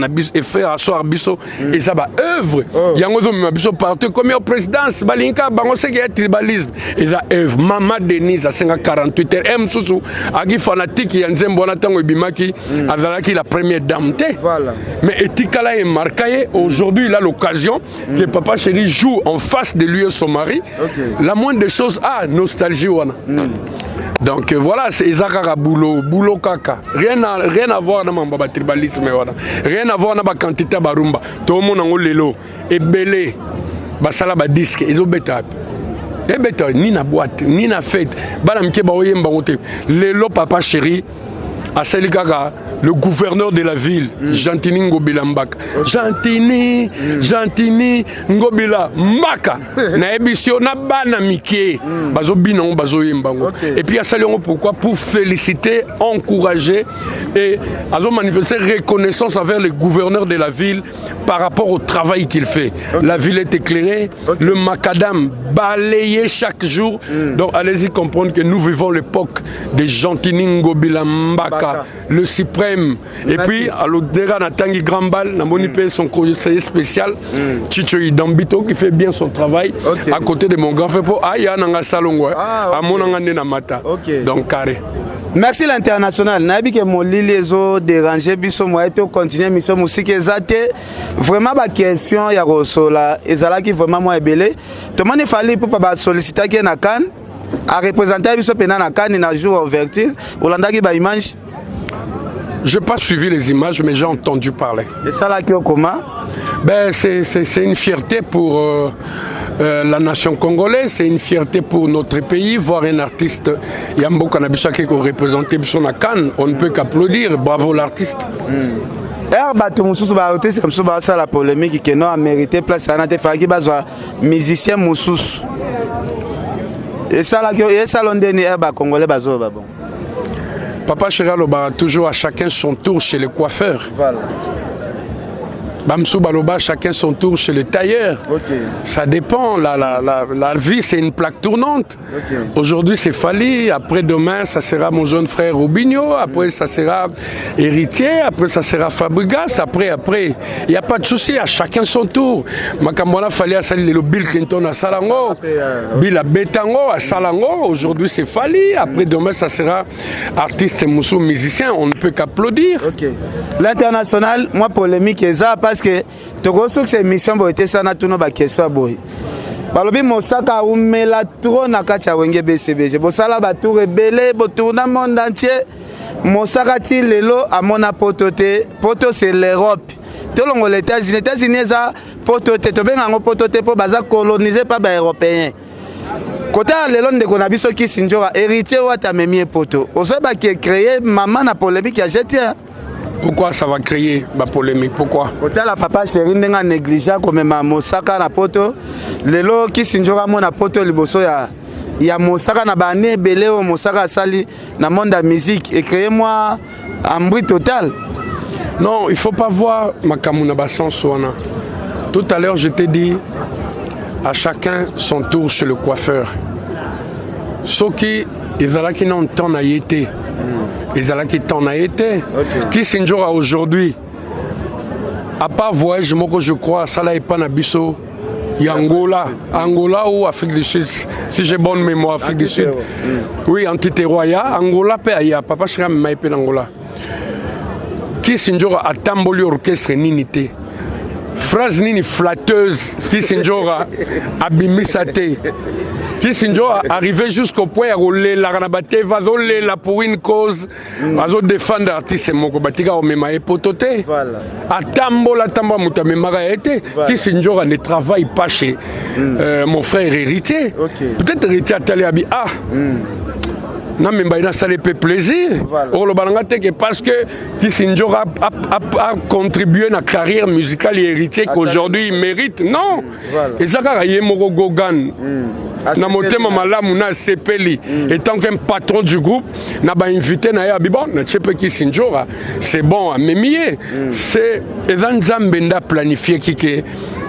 biso. Et ça va œuvre. Il y a un biso partout. Comme il y a présidence, Balinka, on sait qu'il y a tribalisme. Et ça œuvre. Maman Denise à 48 heures. M. Soussou, Agi fanatique, il y a un Zembona Tango Bimaki, Azalaki la première dame. Voilà. Mais Etikala est marqué. Aujourd'hui, il a l'occasion que Papa Chéri joue en face de lui et son mari. La moindre des choses, nostalgie. Donc voilà, c'est Isakara boulot kaka. Rien à voir dans le tribalisme. Rien à voir dans la quantité de barumba. Tout le monde a lelo. Et belé. Basala ba disque. Ils ont bêta. Et bêta, ni na boîte, ni na fête. Balamke baoye mbarote. Lelo Papa Chéri. À Selikaka, le gouverneur de la ville, Jantini Ngobila Mbaka. Jantini Ngobila Mbaka. Na ebisio na bana mikie. Bazo binon, bazo yembango. Et puis à Saliongo, pourquoi? Pour féliciter, encourager et à manifester reconnaissance envers le gouverneur de la ville par rapport au travail qu'il fait. La ville est éclairée, le macadam balayé chaque jour. Donc allez-y comprendre que nous vivons l'époque de Jantini Ngobila Mbaka. Le suprême. Et puis, à l'Odera Natangi Grambal, Namonipe, son conseiller spécial, Chicho Idambito, qui fait bien son travail, à côté de mon grand frère, Aya Nanga Salongo, à Monangane Namata. Donc, carré. Merci l'international. Nabi que mon liaison déranger biso moi et continuer mission musique ezate vraiment ba question ya rosola ezala qui vraiment moi belé. Tout le monde fallait pour pas solliciter que na kan a représenté biso pena na CAN na jour ouverture olandaki ba image. Je n'ai pas suivi les images, mais j'ai entendu parler. Et ça là qui est comment? Ben, c'est une fierté pour la nation congolaise, c'est une fierté pour notre pays, voir un artiste Yambo Kanabisa qui représente son CAN, on ne peut qu'applaudir, bravo l'artiste. Bato mususu ba artiste comme ça ça la polémique qui non a mérité place à nate faki bazwa musicien mususu. Et ça là et ça l'ondeni ba congolais bazo ba bon. Papa Chéri Loba toujours à chacun son tour chez le coiffeur. Voilà. Bamsou Baloba, chacun son tour chez le tailleur. Okay. Ça dépend. La vie, c'est une plaque tournante. Okay. Aujourd'hui, c'est Fali. Après, demain, ça sera mon jeune frère Robinho. Après, ça sera Héritier. Après, ça sera Fabregas. Après, il n'y a pas de souci. À chacun son tour. Makambona Fali a sali le Bill Clinton à Salango. Bill a Betango à Salango. Aujourd'hui, c'est Fali. Après, demain, ça sera artiste et moussou musicien. On ne peut qu'applaudir. Okay. L'international, moi, polémique, est ça. Parce que tu as que ces émissions ont été ça na tuno ba question boy. Balobi Mosaka umela trop na katia wenge BCBG. Bosala ba tour rebelle, bo tourna monde entier. Mosaka ti lelo a mona potote. Poto c'est l'Europe. Tolongo les États-Unis ça potote. To benga ngo potote po baza colonisé par ba européens. Kota lelo ndeko na biso ki sinjora héritier wa ta memie poto. Oso ba qui créé maman na polémique ya jeté. Pourquoi ça va créer la polémique? Pourquoi? Kota la Papa Chéri ndenga négligent comme ma Mosaka na poto. Lelo ki sinjora mo na poto liboso ya Mosaka na bané belé o Mosaka sali na monde de la musique et créer moi un bruit total. Non, il ne faut pas voir Makamuna Bassan Soana. Tout à l'heure, je t'ai dit à chacun son tour chez le coiffeur. Ceux qui n'ont pas été. Ils ont qui t'en a été. Qui s'injora aujourd'hui. À part voyage, moi je crois, ça là est pas Nabiso. Il y a Angola. Angola ou Afrique du Sud. Si j'ai bonne mémoire, Afrique du Sud. Oui, Antiterroir. Angola, il y a Papa Chéri Maïpé d'Angola. Qui s'injora à Tamboli orchestre Ninité. Phrase nini flatteuse. Qui s'injora à Bimisate. Qui s'injora arrivé jusqu'au point où les Laranabate va la pour une cause. Va défendre l'artiste Moko Batika au même potote. À Tambola Tamba Moutamemara été. Qui s'injora ne travaille pas chez mon frère héritier. Peut-être héritier à Taliabi. Ah! Non, mais ça lui fait plaisir. Parce que Kissinjora a contribué à la carrière musicale et héritier qu'aujourd'hui il mérite. Non. Et ça, il y a Moro Gogan. Namotema Malamuna Sepeli, étant qu'un patron du groupe, n'a pas invité Naya Bibon, n'a pas Kissinjora. C'est bon à m'émier. C'est Ezanzambenda planifié qui est.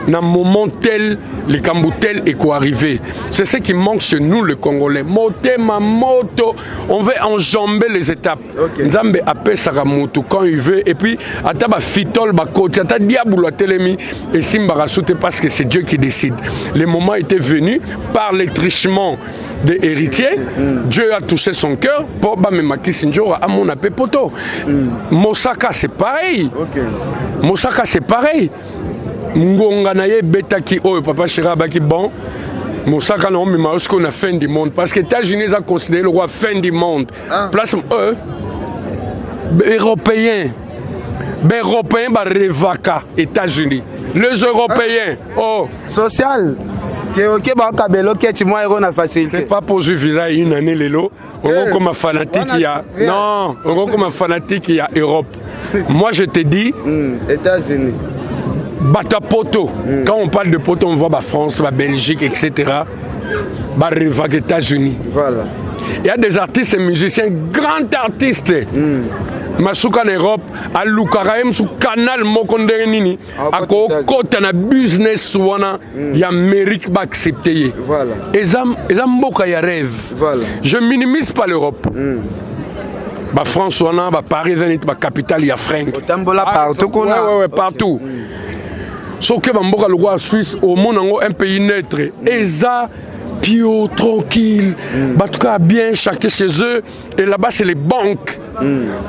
Dans un moment tel, les Camboutel est quoi arrivé. C'est ce qui manque chez nous, les Congolais. Motema moto, on veut enjamber les étapes. Nzambe appelle Saramutu quand il veut. Et puis, ataba fitol bakoti, ata diabou la telemi et simbarasoute parce que c'est Dieu qui décide. Le moment était venu par les trichements des héritiers. Dieu a touché son cœur pour Bamemaki Sinjora à mon appel poto. Mosaka c'est pareil. Mosaka c'est pareil. Ngonga na ye betaki oyo Papa Chéri abaki bon Mosaka na on qu'on a fin du monde parce que les États-Unis ont considéré le roi fin du monde. Place Européens ba revaka États-Unis. Les Européens social c'est pas poser visa une année lelo. On comme un fanatique il y a non, on comme un fanatique il y a Europe. Moi je te dis États-Unis. Bata poto. Quand on parle de poto, on voit la France, la Belgique, etc. Bah, les États-Unis. Voilà. Il y a des artistes et musiciens, grands artistes. Masuka en Europe, à Lukaraem, sous canal Mokonderenini, à côté de business, il y a mérite à accepter. Voilà. Et ça, il y a rêve. Voilà. Je minimise pas l'Europe. Bah, France, bah, Paris, la capitale, il y a Franck. Partout qu'on a. Ouais, partout. Sauf que Bamboka le roi Suisse au monde un pays neutre. Et ça, pio, tranquille, en tout cas bien, chacun chez eux. Et là-bas c'est les banques.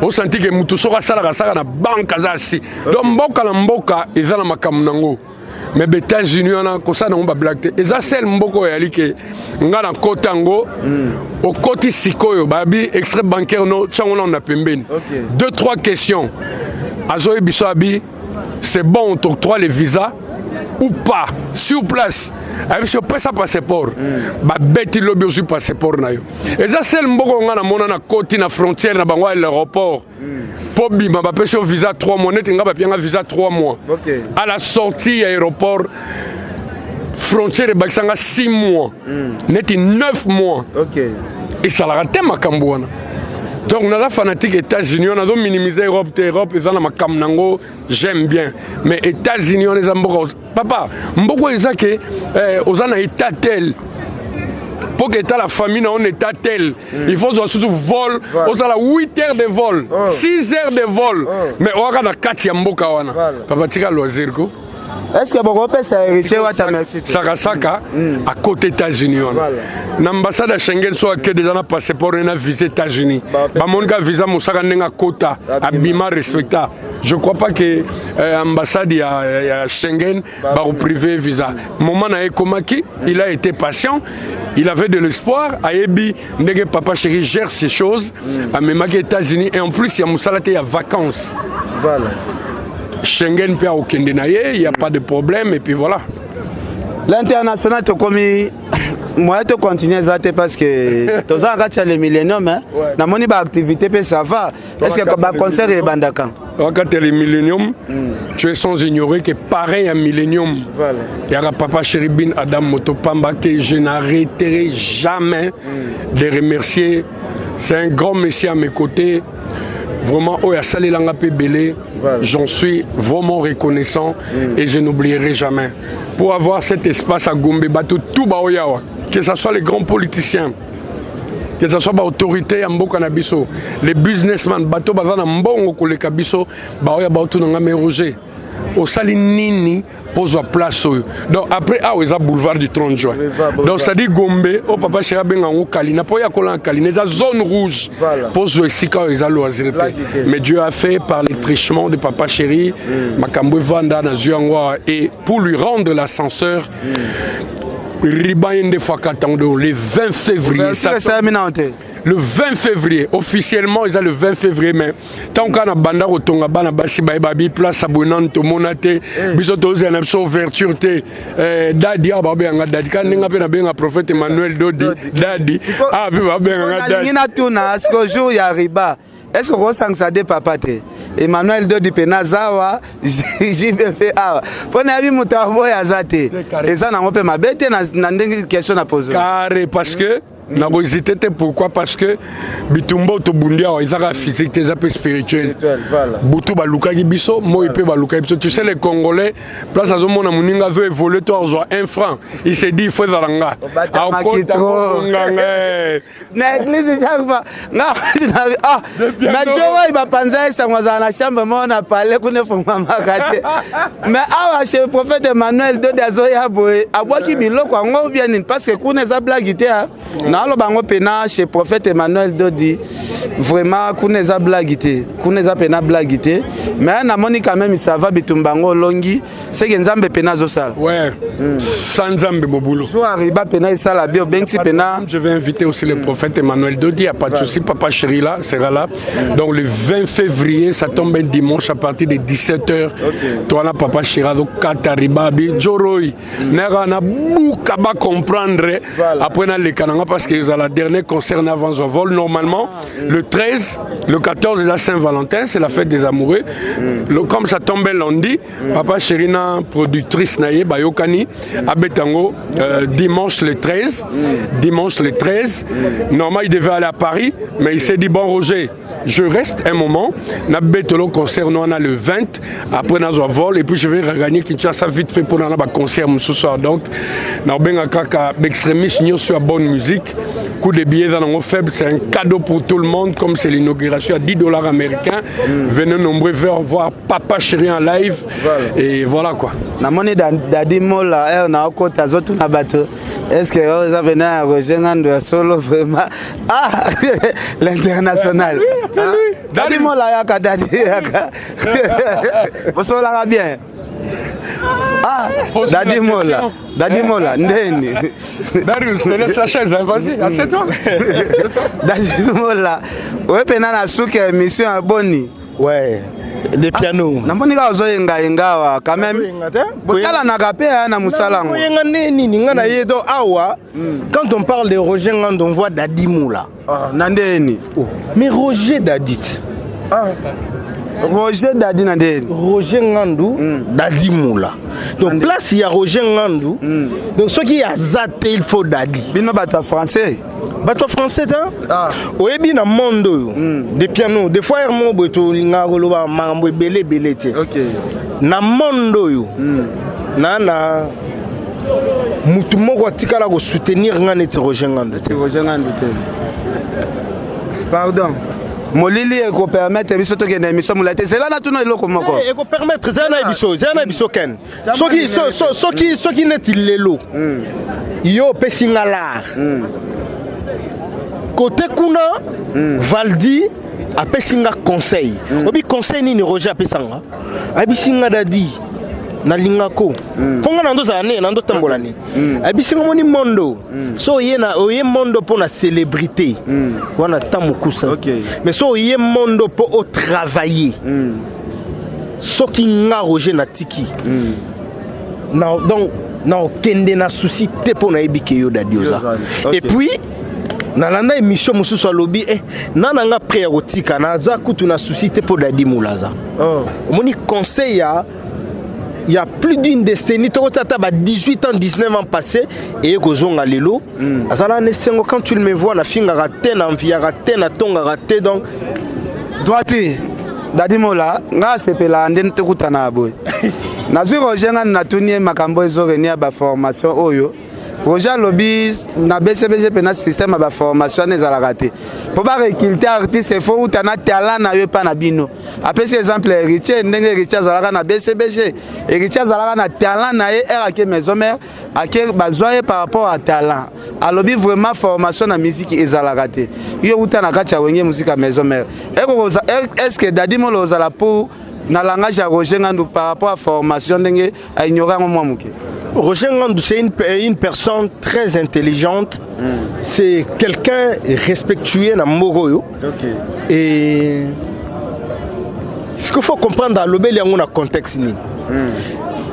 On sentit que Moutousora Salara na banque azasi. Donc Mboka la Mboka, ils ont la makamunango. mais les États-Unis on a ça na ba black et ça c'est mboko ya like nga na kotango au côté sikoyo babi extrait bancaire no tsango na pembeni 2-3 questions azoy bisabi c'est bon on t'octroie les visas ou pas sur place avec ce passeport ba beti lobby sur passeport na yo et ça c'est mboko nga na mona na côté na frontière na bango à l'aéroport pour bima ba pèse visa 3 mois net nga ba pianga visa 3 mois à la sortie à l'aéroport frontière ba sanga 6 mois net 9 mois et ça la raté makambo wana. Donc, on a la fanatique États-Unis, on a minimiser l'Europe, ils ont ma nango, j'aime bien. Mais États-Unis, on les a beaucoup. Papa, beaucoup de gens qui ont un état tel. Pour que la famille on état tel, il faut surtout vol, on a 8 heures de vol, 6 heures de vol. Mais on a 4 yamboka wana. Papa, tu as le loisir quoi. Est-ce que vous avez ça héritier ou ta merci Sarasaka à côté États-Unis. L'ambassade de Schengen soit que déjà un passeport et un visa États-Unis. Bah mon gars visa Moussaka n'enga quota à Bima respecta. Je crois pas que l'ambassade à Schengen va au privé visa. Moment na Ekomaki, il a été patient, il avait de l'espoir. Ayebi ndege papa chéri gère ces choses. À même aux États-Unis et en plus il y a Moussala il y a vacances. Voilà. Schengen peut au il n'y a pas de problème et puis voilà. L'international te commis moi te continuer ça parce que tous en cas les milléniums hein na moni ba activité pe ça va est-ce que ba concert et bandaka quand les milléniums tu es sans ignorer que pareil à millénium voilà il y a papa Chéribine Adam Motopamba que je n'arrêterai jamais de remercier. C'est un grand monsieur à mes côtés. Vraiment, j'en suis vraiment reconnaissant et je n'oublierai jamais. Pour avoir cet espace à Gombe, tout Baoyawa, que ce soit les grands politiciens, que ce soit l'autorité à Mbokanabiso, les businessmen, Bato Bazana Mbongo Kolekabiso, Baoya Baotou Nangame Roger, au Salinini, pose place. Donc après, il y a boulevard du 30 juin. Donc ça dit Gombe, au papa Chéra Bengango Kalina, pour y avoir Kalina, il y a zone rouge. Pose le Sika, il y a loisir. Mais Dieu a fait par les trichements de papa Chéri, Makambwe Vanda, Nazuangwa, et pour lui rendre l'ascenseur, Ribayen de Fakatando, le 20 février. Le 20 février, officiellement, ils ont le 20 février, mais tant qu'on a banda au Tonga, bana basi babi place abonnante, monate, bisoto zena ouverture dadi ababe anga dadi kan ninga pe na benga prophète Emmanuel Dodi dadi ah bi babe anga dadi. Nina tuna ce jour ya riba. Est-ce que vous sangez papa te Emmanuel Dodi penazawa JBF awa. Pona abi mutavo ya zate. Et ça na ngope mabete na ndenge question na poser. Carré parce que n'a pas hésité pourquoi parce que bitumbo to bundia ils ont physique des appels spirituels butu baluka gibiso moi pe baluka gibiso tu sais les Congolais place à zomona muninga veut évoluer toi on a 1 franc il s'est dit il faut zaranga à côté na église jamba na ah mais Joe il va penser ça moi dans la chambre moi on a parlé qu'on est fondement makate mais ah chez le prophète Emmanuel de Dazoya boy abwaki biloko ngo bien parce que kuna za blague té nalo bango pena chez prophète Emmanuel Dodi vraiment kuneza blagité kuneza pena blagité mais na moni quand même ça va bitumbango longi c'est que nzambe pena zo sala ouais sans nzambe bobulo so arriba pena sala bio benki pena. Je vais inviter aussi le prophète Emmanuel Dodi, il n'y a pas de souci, papa chéri là sera là. Donc le 20 février ça tombe un dimanche à partir de 17h. Toi là papa chéri donc Katariba bi Joroi nera na buka ba comprendre après na le kananga parce que la dernière concert avant un vol normalement le 13 le 14 de la Saint-Valentin c'est la fête des amoureux comme ça tombe lundi papa Chérina productrice naye bayokani abetango dimanche le 13 normalement il devait aller à Paris mais il s'est dit bon Roger je reste un moment na betolo concert nous on a le 20 après na vol et puis je vais regagner Kinshasa vite fait pour un concert ce soir donc na benga kaka extrémiste sur bonne musique. Coût de billets faible, c'est un cadeau pour tout le monde, comme c'est l'inauguration à $10 américains. Venez nombreux voir Papa Chéri en live. Et voilà quoi. Na monnaie d'Adimo là, on a encore ta zone na bateau. Est-ce que vous avez un rejoindre solo vraiment? Ah, l'international. D'Adimo là, yaka Dadi yaka. Vous serez là bien. Ah, Dadi Mola, ndeni. Darius, te laisse la chaise, hein, vas-y, assieds-toi. Dadi Mola, ouais, pena na souke émission à Boni. Ouais, des pianos. Namoni ka ozo yenga quand même. Botala na kapé na musala ngo. Yenga nini ngana yedo awa. Quand on parle de Roger Ngandou, on voit Dadi Mola. Ah, nandeni. Mais Roger Dadit. Roger Dadi nandeni. Roger Ngandou, Dadi Mola. Donc place il y a Roger Ngandou. Donc ce qui a zaté il faut Dadi. Bino bata français. Bato français hein? Ah. Oyebi na mondo des pianos. Des fois hermo boto linga koloba mambo belé té. OK. Na mondo yo. Na mutu moko atikala ko soutenir ngane ti Roger Ngandou te. Roger Ngandou te. Pardon. Molili eko permettre biso to kende émission mulate c'est là na tuno eloko moko. Eko permettre zana biso ken. Soki neti lelo. Yo pesingalar. Côté kuna Valdi a pesinga conseil. Obi conseil ni Roger a pesanga. Abisinga Dadi na lingako. Ponga nando zane nando tambolani. Abisinga moni mondo. So oye mondo pour la célébrité. Wana tamukusa. Mais so oye mondo pour travailler. So ki nga Roger na tiki. Donc na okende na souci te pour na ebike yo Dadi oza. Et puis nalanda émission mususu lobby nananga prêt à rotika na za kutu na suscité pour Dadi Moulaza. Moni conseil il y a plus d'une décennie tokota ba 18 ans 19 ans passés et kozonga lelo azala ne sengo quand tu me vois na finga raté na envia raté na tonga raté donc droiti Dadi Mola nga sepela ndeni tokuta na boy nazwi Roger nga na tunie makambo ezoreni ba formation oyo Roger lobby na BCBG pena système ba formation ezala raté pour ba recruter artiste il faut utana talent na yo pa na bino apesi exemple héritier ndenge héritier zalaka na BCBG héritier zalaka na talent na ye era ke maison mère ake bazoye par rapport à talent alobi vraiment formation na musique ezala raté yo utana kacha wenge musique à maison mère est-ce que Dadi Mola ozala pour na langage à Roger Ngandou par rapport à formation ndenge a ignorer moi muke. Roger Ngandou, c'est une personne très intelligente. C'est quelqu'un respectueux dans Moroyo. Et ce qu'il faut comprendre dans le lobby, il y a un contexte.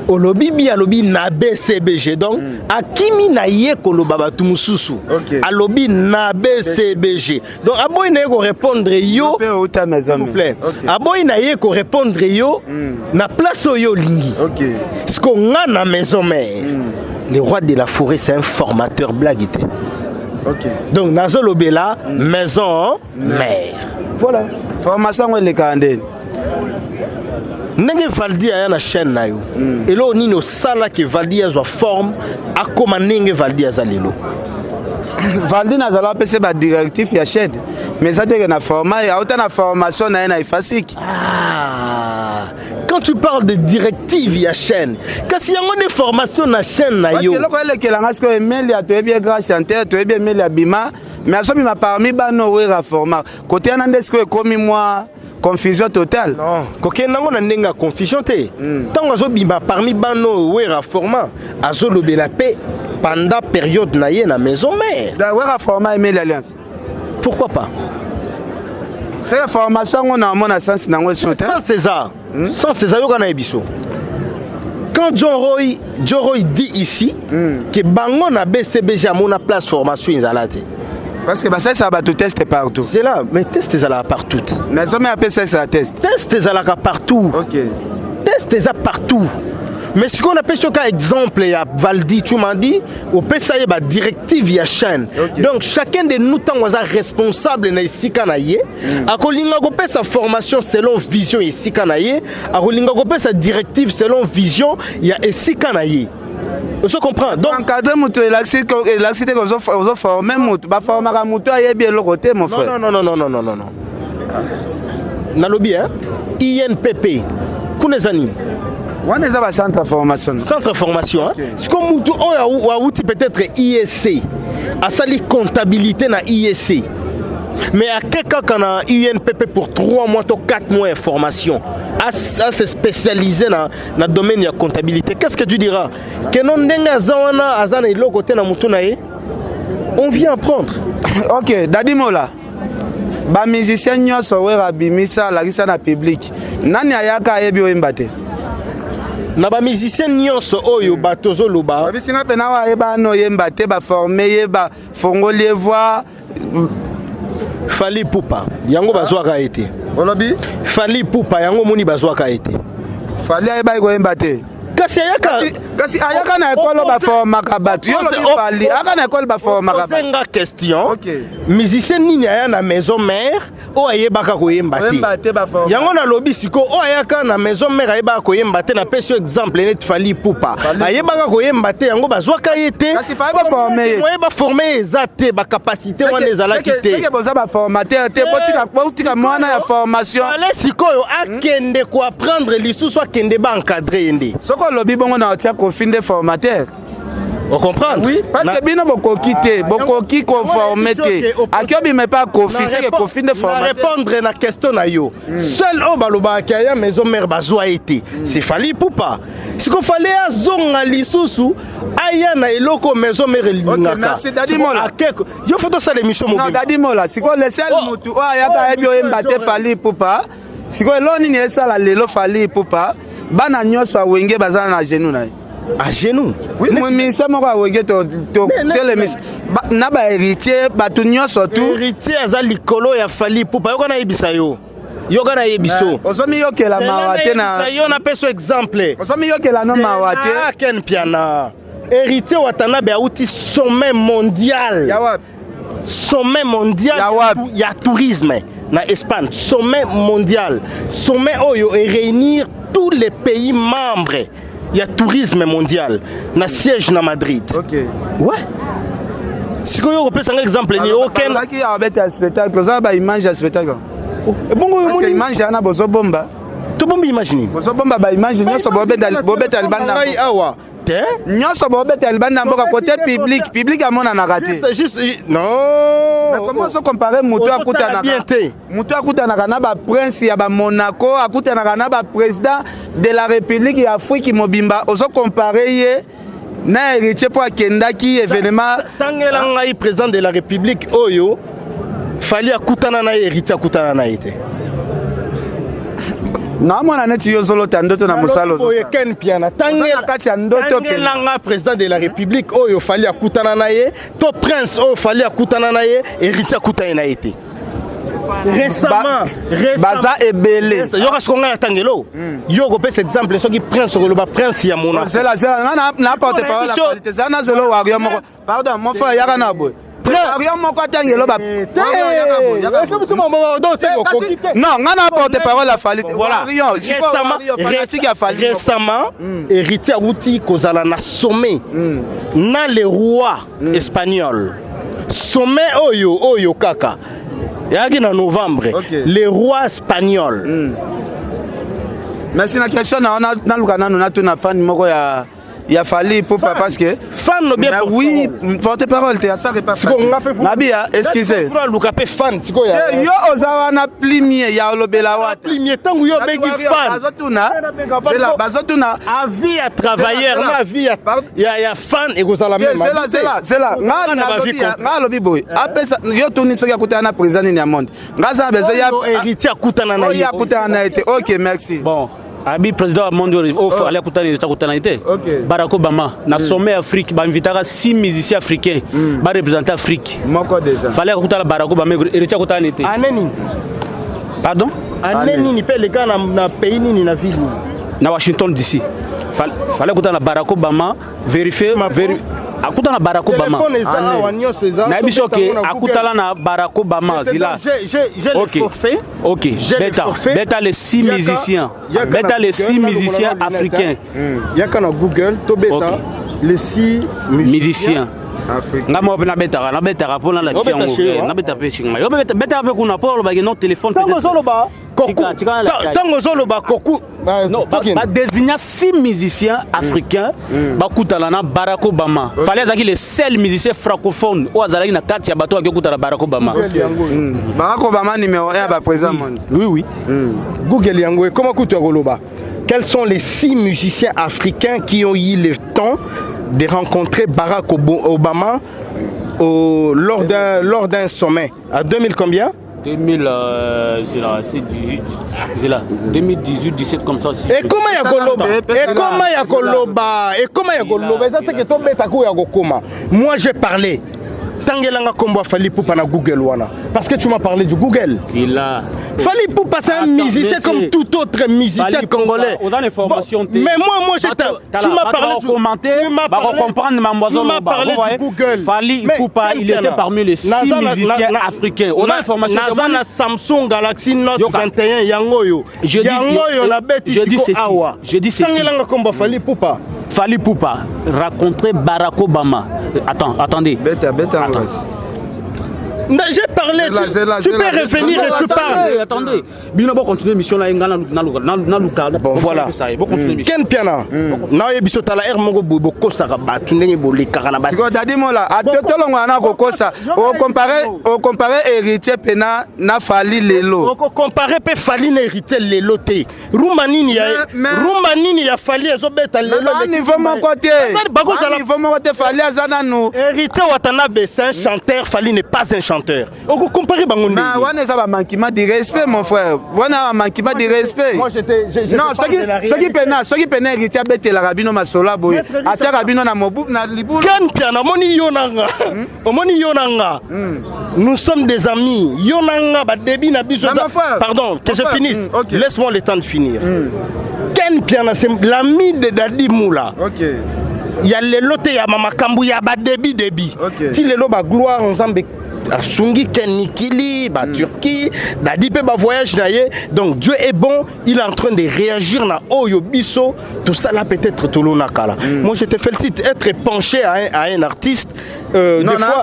Au lobby, il y a lobby na BCBG. Donc, à Kimi na ye kolobaba tumususu. À lobby na BCBG. Donc, à boy na ye ko répondre yo. S'il vous plaît. À boy na ye ko répondre yo. Na place yo lingi. Ce qu'on a na maison mère. Le roi de la forêt, c'est un formateur blague. Donc, nazo lobby là, maison mère. Voilà. Formation le candé. Nenge Valdi a na chaîne na yo. Et là on no sala que Valdi a zo forme a comme nenge Valdi a zalelo. Valdi na zala pese ba directif ya chaîne. Mais ça te na format ya autant na formation na efasik. Quand tu parles de directive ya chaîne, kasi yango ne formation na chaîne na yo. Parce que lokole ke langa sko email ya to bien grand chanteur, to bien email ya bima, mais asomi ma parmi ba no wera format. Côté anande sko komi moi confusion totale. Non, koke nango na ndenga confusion te. Tango azo bima parmi bano wera format, azo lobela pe pendant période na ye na maison mère. Da wera format email alliance. Pourquoi pas? C'est la formation on a mon sens nango chanteur. Sans César. Sans César yo kana ebiso. Quand John Roy dit ici que bango na BCBG a mon place formation izalate. Parce que ça va tout tester partout. C'est là, mais test est là partout. Mais on met appelé ça test. Test est là partout. Test est là partout. Mais ce qu'on appelle ce cas exemple, il y a Valdi, tu m'as dit, au PSA, il y a une directive, il y a chaîne. Donc chacun de nous, tant qu'on est responsable, ici, à Kolinga Gopé, sa formation selon vision ici, à Kolinga Gopé, sa directive selon vision, il y a ici, on comprend. Donc, encadrer mutu l'accident qu'on a formé mutu, ba former mutu aye bien le côté mon frère. Non. Na lobby hein. INPP. Kunezani. On est à centre de formation. Centre de formation hein. C'est comme mutu ou outil peut-être ISC. A sali comptabilité na ISC. Mais à quelqu'un qui a UNPP pour 3 mois ou 4 mois de formation, à se spécialiser dans le domaine de la comptabilité, qu'est-ce que tu diras? Que non on vient apprendre. Ok, Dadi Mola. Ba musicien nyonso we rabimisa lakisa na public. Nani ayaka yebi oyembate? Na ba musicien nyonso oyo batozo loba. Babisinga pena wa yeba no yembate ba former yeba fongolier voix. Fali Poupa yango bazwaka été. Olobi? Fali Poupa yango moni bazwaka été. Fali ayeba ko yembate. Kasi ayaka na ekolo ba forma kabatu. Yo lobi Fali ayaka na ekolo ba forma kabatu. Nga question. OK. Musicien nini aya na maison mère o ayebaka ko yembate. Yembate ba forma. Yango na lobi siko o ayaka na maison mère ayebaka ko yembate na pesi exemple net Fali Poupa. Ayebaka ko yembate yango bazwaka été. Kasi Fali ba former. Moye ba former ezate ba capacité wana ezalaki te. C'est que boza ba formateur te botika mwana ya formation. Ale sikoyo akende ko apprendre lisusu akende ba encadrer yende. Soko lobi bongo na tia confine formateur. On comprend? Oui, parce que bino bokoki te, bokoki conformer te. Akiobi mais pas confi, c'est que confine formateur. Répondre na question na yo. Seul o baloba kaya maison mère bazwa été. C'est Fali Poupa. Si qu'on fallait azonga lisusu aya na eloko maison mère elingaka. OK, merci Dadi Mola. Yo photo ça l'émission mobile. Non, Dadi Mola, si qu'on laisse mutu o ayaka ebio embate Fali Poupa. Si qu'on loni ni esa la lelo Fali Poupa. Bana nyonso awenge bazana na genou na. À genoux? Oui, mais ça m'a awenge to telemis. Na ba héritier batu nyonso tout. Héritier aza likolo ya Fali Poupa yo kana yebisa yo. Yo kana yebiso. Ozomi yo ke la mawate na. Yo na peso exemple. Ozomi yo ke la no mawate. Ah ken piana. Héritier Watanabe auti sommet mondial. Ya wapi? Sommet mondial ya tourisme na Espagne. Sommet mondial. Sommet oyo et réunir tous les pays membres. Il y a tourisme mondial. Na siège na Madrid. OK. Ouais. Si vous avez un exemple, il n'y a aucun. Qui a un spectacle, ça va image à spectacle. Bon, parce que image à na bozo bomba. Tout bon imaginer. Bozo bomba ba image nyonso bobeta albanda. Awa. Nyonso bobeta albanda mboka côté public amona na raté. C'est juste non. Mais comment se comparer mutu akutana na ba prince ya ba Monaco akutana na ba président de la République ya Afrique mobimba oso comparer ye na héritier pour akendaki événement tangela ngai président de la République oyo fali akutana na héritier akutana na été. Na mwana neti yo solo tandoto na musalo zo. Oyo ken piana tangela kati ya ndoto pe. Tangela président de la République oyo fali akutana na ye, to prince oyo fali akutana na ye, héritier akutana na été. Récemment, baza ebele. Yo kaskonga ya tangelo. Yo ko pese exemple soki prince ko loba prince ya Monaco. C'est la na porte parole la qualité. Ça na zelo wario moko. Pardon, mon frère yaka na boy. Wario moko tangelo ba. Non, ngana porte parole la qualité. Voilà. Récemment, héritier Outi kozala na sommet. Na le roi espagnol. Sommet oyo kaka. Yaki na novembre. Le roi espagnol. Merci la question na lukana na tuna fan moko ya Fali Poupa parce que fan no bien oui porte parole te ça repas Nabia excusez fan siko ya yo ozawa na plimier ya lobela wa plimier tangu yo begi fan bazotuna avis à travailleur na vie ya fan et kozala même c'est là nga lobi boy apesa yo tuni soki akutana na président ni ya monde nga za bezo ya héritier akutana na ya akutana na été OK merci bon abi président mondial allait akutana été Barack Obama na sommet Afrique ba invitera 6 musiciens africains ba représenter Afrique moko déjà fallait akutana Barack Obama héritier akutana été aneni pardon aneni ni pe le gars na pays ni na ville na Washington DC fallait akutana Barack Obama vérifier akutana Barack Obama na biso ke akutala na Barack Obama zila j'ai le forfait OK beta les 6 musiciens africains yaka na Google to beta les 6 musiciens africains ngamo na beta pona la tiango na beta pe chinga yo beta pe kuna polo ba no téléphone peut-être Tant aux autres, Koku. Non, désigner 6 musiciens africains, Bakutalana Barack Obama. Fallait dire les seuls musiciens francophones au Azalaki na Katia Bato à Kyokuta Barack Obama. Barack Obama numéro 1 à présent monde. Oui. Google Yango, comment coûte Goloba? Quels sont les 6 musiciens africains qui ont eu le temps de rencontrer Barack Obama lors d'un sommet? À 2000 combien? 2018, 17 comme ça. Et comment il y a Goloba? Moi j'ai parlé. Tangelanga Kombo Fali Poupa na Google Wana. Parce que tu m'as parlé du Google. Fali Poupa c'est un musicien comme tout autre musicien congolais. On a l'information. Mais moi tu m'as parlé du commentaire. Tu m'as parlé du Google. Fali Poupa il était parmi les 6 musiciens africains. On a l'information. Nazana Samsung Galaxy Note 21 Yangoyo. Je dis ceci. Tangelanga Kombo Fali Poupa. Fali Poupa raconter Barack Obama. Attendez. J'ai parlé, tu peux revenir et tu parles. Attendez, Bino va continuer mission là. Bon voilà. Ken Piana. Na yebiso tala er mongo boko saraba tunenge bolé karana ba. Siko dadi mola atotolo ngana kokosa o comparer héritier pena na Fali lelo. O comparer pe Fali na héritier lelo te. Rumanini ya Fali ezobeta lelo. Na niveau mon côté. Niveau mon côté Fali azana no. Héritier Watanabe c'est un chanteur, Fali n'est pas un chanteur. On compare Bangondi. Non, on ça va manquement de respect mon frère. Voilà un manquement de respect. Moi j'étais non, ce qui peine héritier bete la rabino masola boy. Atia rabino na mobu na libulu. Ken piana moni yonanga. Omoni yonanga. Nous sommes des amis. Yonanga ba debi na biso. Pardon, que je finisse. Laisse-moi le temps de finir. Ken piana c'est l'ami de Dadi Moula. OK. Il y a les lotés, il y a Mama Kambu, il y a ba debi. Si les loba gloire ensemble Sungi Kenikili, Turquie, Dadi pe ba voyage naie. Donc Dieu est bon, il est en train de réagir na Oyo Biso, tout ça là peut-être tout le nakala. Moi je te félicite être penché à un artiste des fois.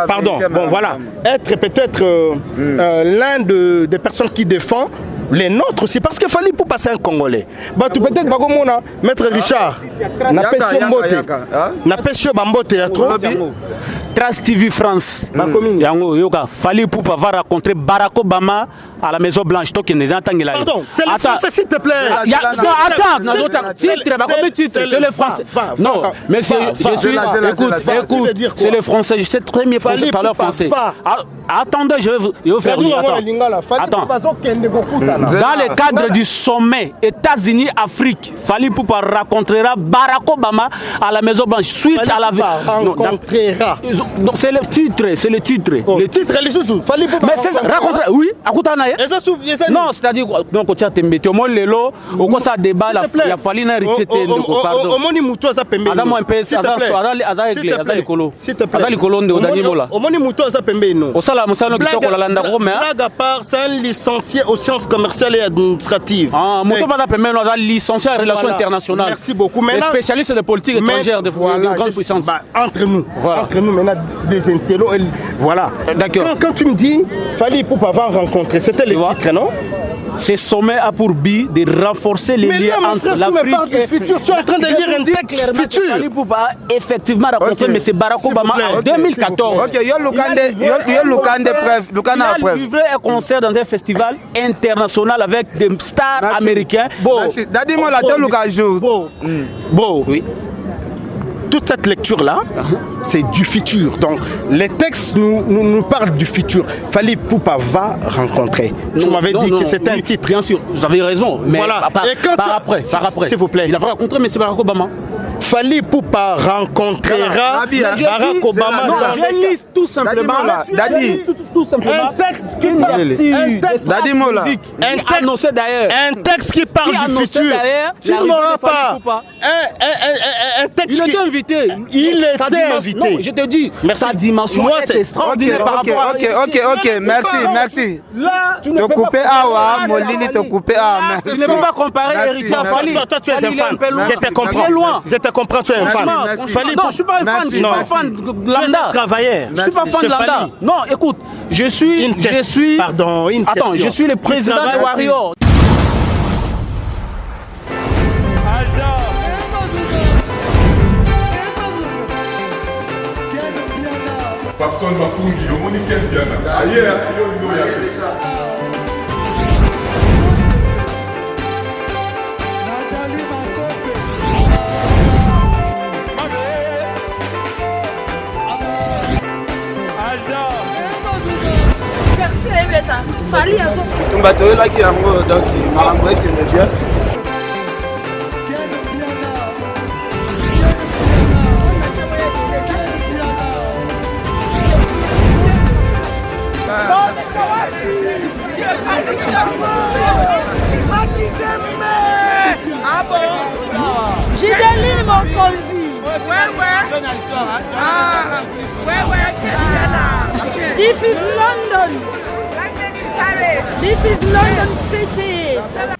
Pardon. Bon voilà, être peut-être l'un des personnes qui défend les nôtres aussi, parce qu'il fallait pour passer un Congolais. Bah tu peut-être Bagomona, Maître Richard, n'a pas pêché Bambote à trop. Trace TV France. Yango yoka fallait pour pouvoir rencontrer Barack Obama à la Maison Blanche. Toi qui n'est pas là. Pardon, c'est le français s'il te plaît. Attends, c'est le français. Non, mais écoute, c'est le français. Je sais très bien parler français. Attendez, je vais faire dire. Attends. Dans le cadre du sommet États-Unis-Afrique, Fali Poupa rencontrera Barack Obama à la Maison Blanche. Suite à la rencontrera. C'est le titre, Le titre, les sous. Fali Poupa. Mais c'est ça, rencontrer. Oui, Akutana. Non, c'est-à-dire donc tu as te au moins lelo, au quoi ça débat il a fallu na héritier pardon. Au moins muto za pembe. Adam un peu azali kolo. Azali kolo ndo dani mola. Au moins muto za pembe no. Au sala musano kitoko la landa Rome. Blague à part, c'est un licencié aux sciences commerciales et administratives. Ah, muto pas pembe no azali licencié en relations internationales. Merci beaucoup. Mais spécialiste de politique étrangère de grande puissance. Entre nous maintenant des intellos voilà. D'accord. Quand tu me dis Fali Poupa va rencontrer, c'était le titre, non? Ce sommet a pour but de renforcer les liens entre l'Afrique et le futur. Tu es en train de lire un texte futur. Fali Poupa effectivement rencontré M. Barack Obama en 2014. OK, yo Lukande preuve. Il a livré un concert dans un festival international avec des stars américains. Merci. Dadi mo la telle occasion. Bon. Oui. Toute cette lecture-là, c'est du futur. Donc, les textes nous parlent du futur. Fali Poupa va rencontrer. Tu m'avais dit que c'était un titre. Bien sûr, vous avez raison. Mais voilà. Par après. S'il vous plaît. Il a rencontré M. Barack Obama. Fali Poupa rencontrera Barack Obama. Non, je lis tout simplement. Un texte annoncé d'ailleurs. Un texte qui parle du futur. Tu n'auras pas un texte. Il était invité. Il était invité. Non, je te dis, sa dimension est extraordinaire par rapport à... Ok, merci. Là, tu ne peux pas couper Awa, Molini te couper Awa. Tu ne peux pas comparer héritier à Fali. Toi, tu es un fan. Je te comprends. comprends, tu es un fan. Non, je suis pas un fan, je suis pas fan de Tu es un Lambda. travailleur. Je suis pas fan de Lambda. Non, écoute, je suis. Pardon, une Attends, question. je suis le président de Warrior. Papson Mapungi, omoni quel piana. Aïe, yo ya. bato oyelaki yango donc makambo ekende bien. Ah bon? Gideline Mokonzi. This is London. This is London City.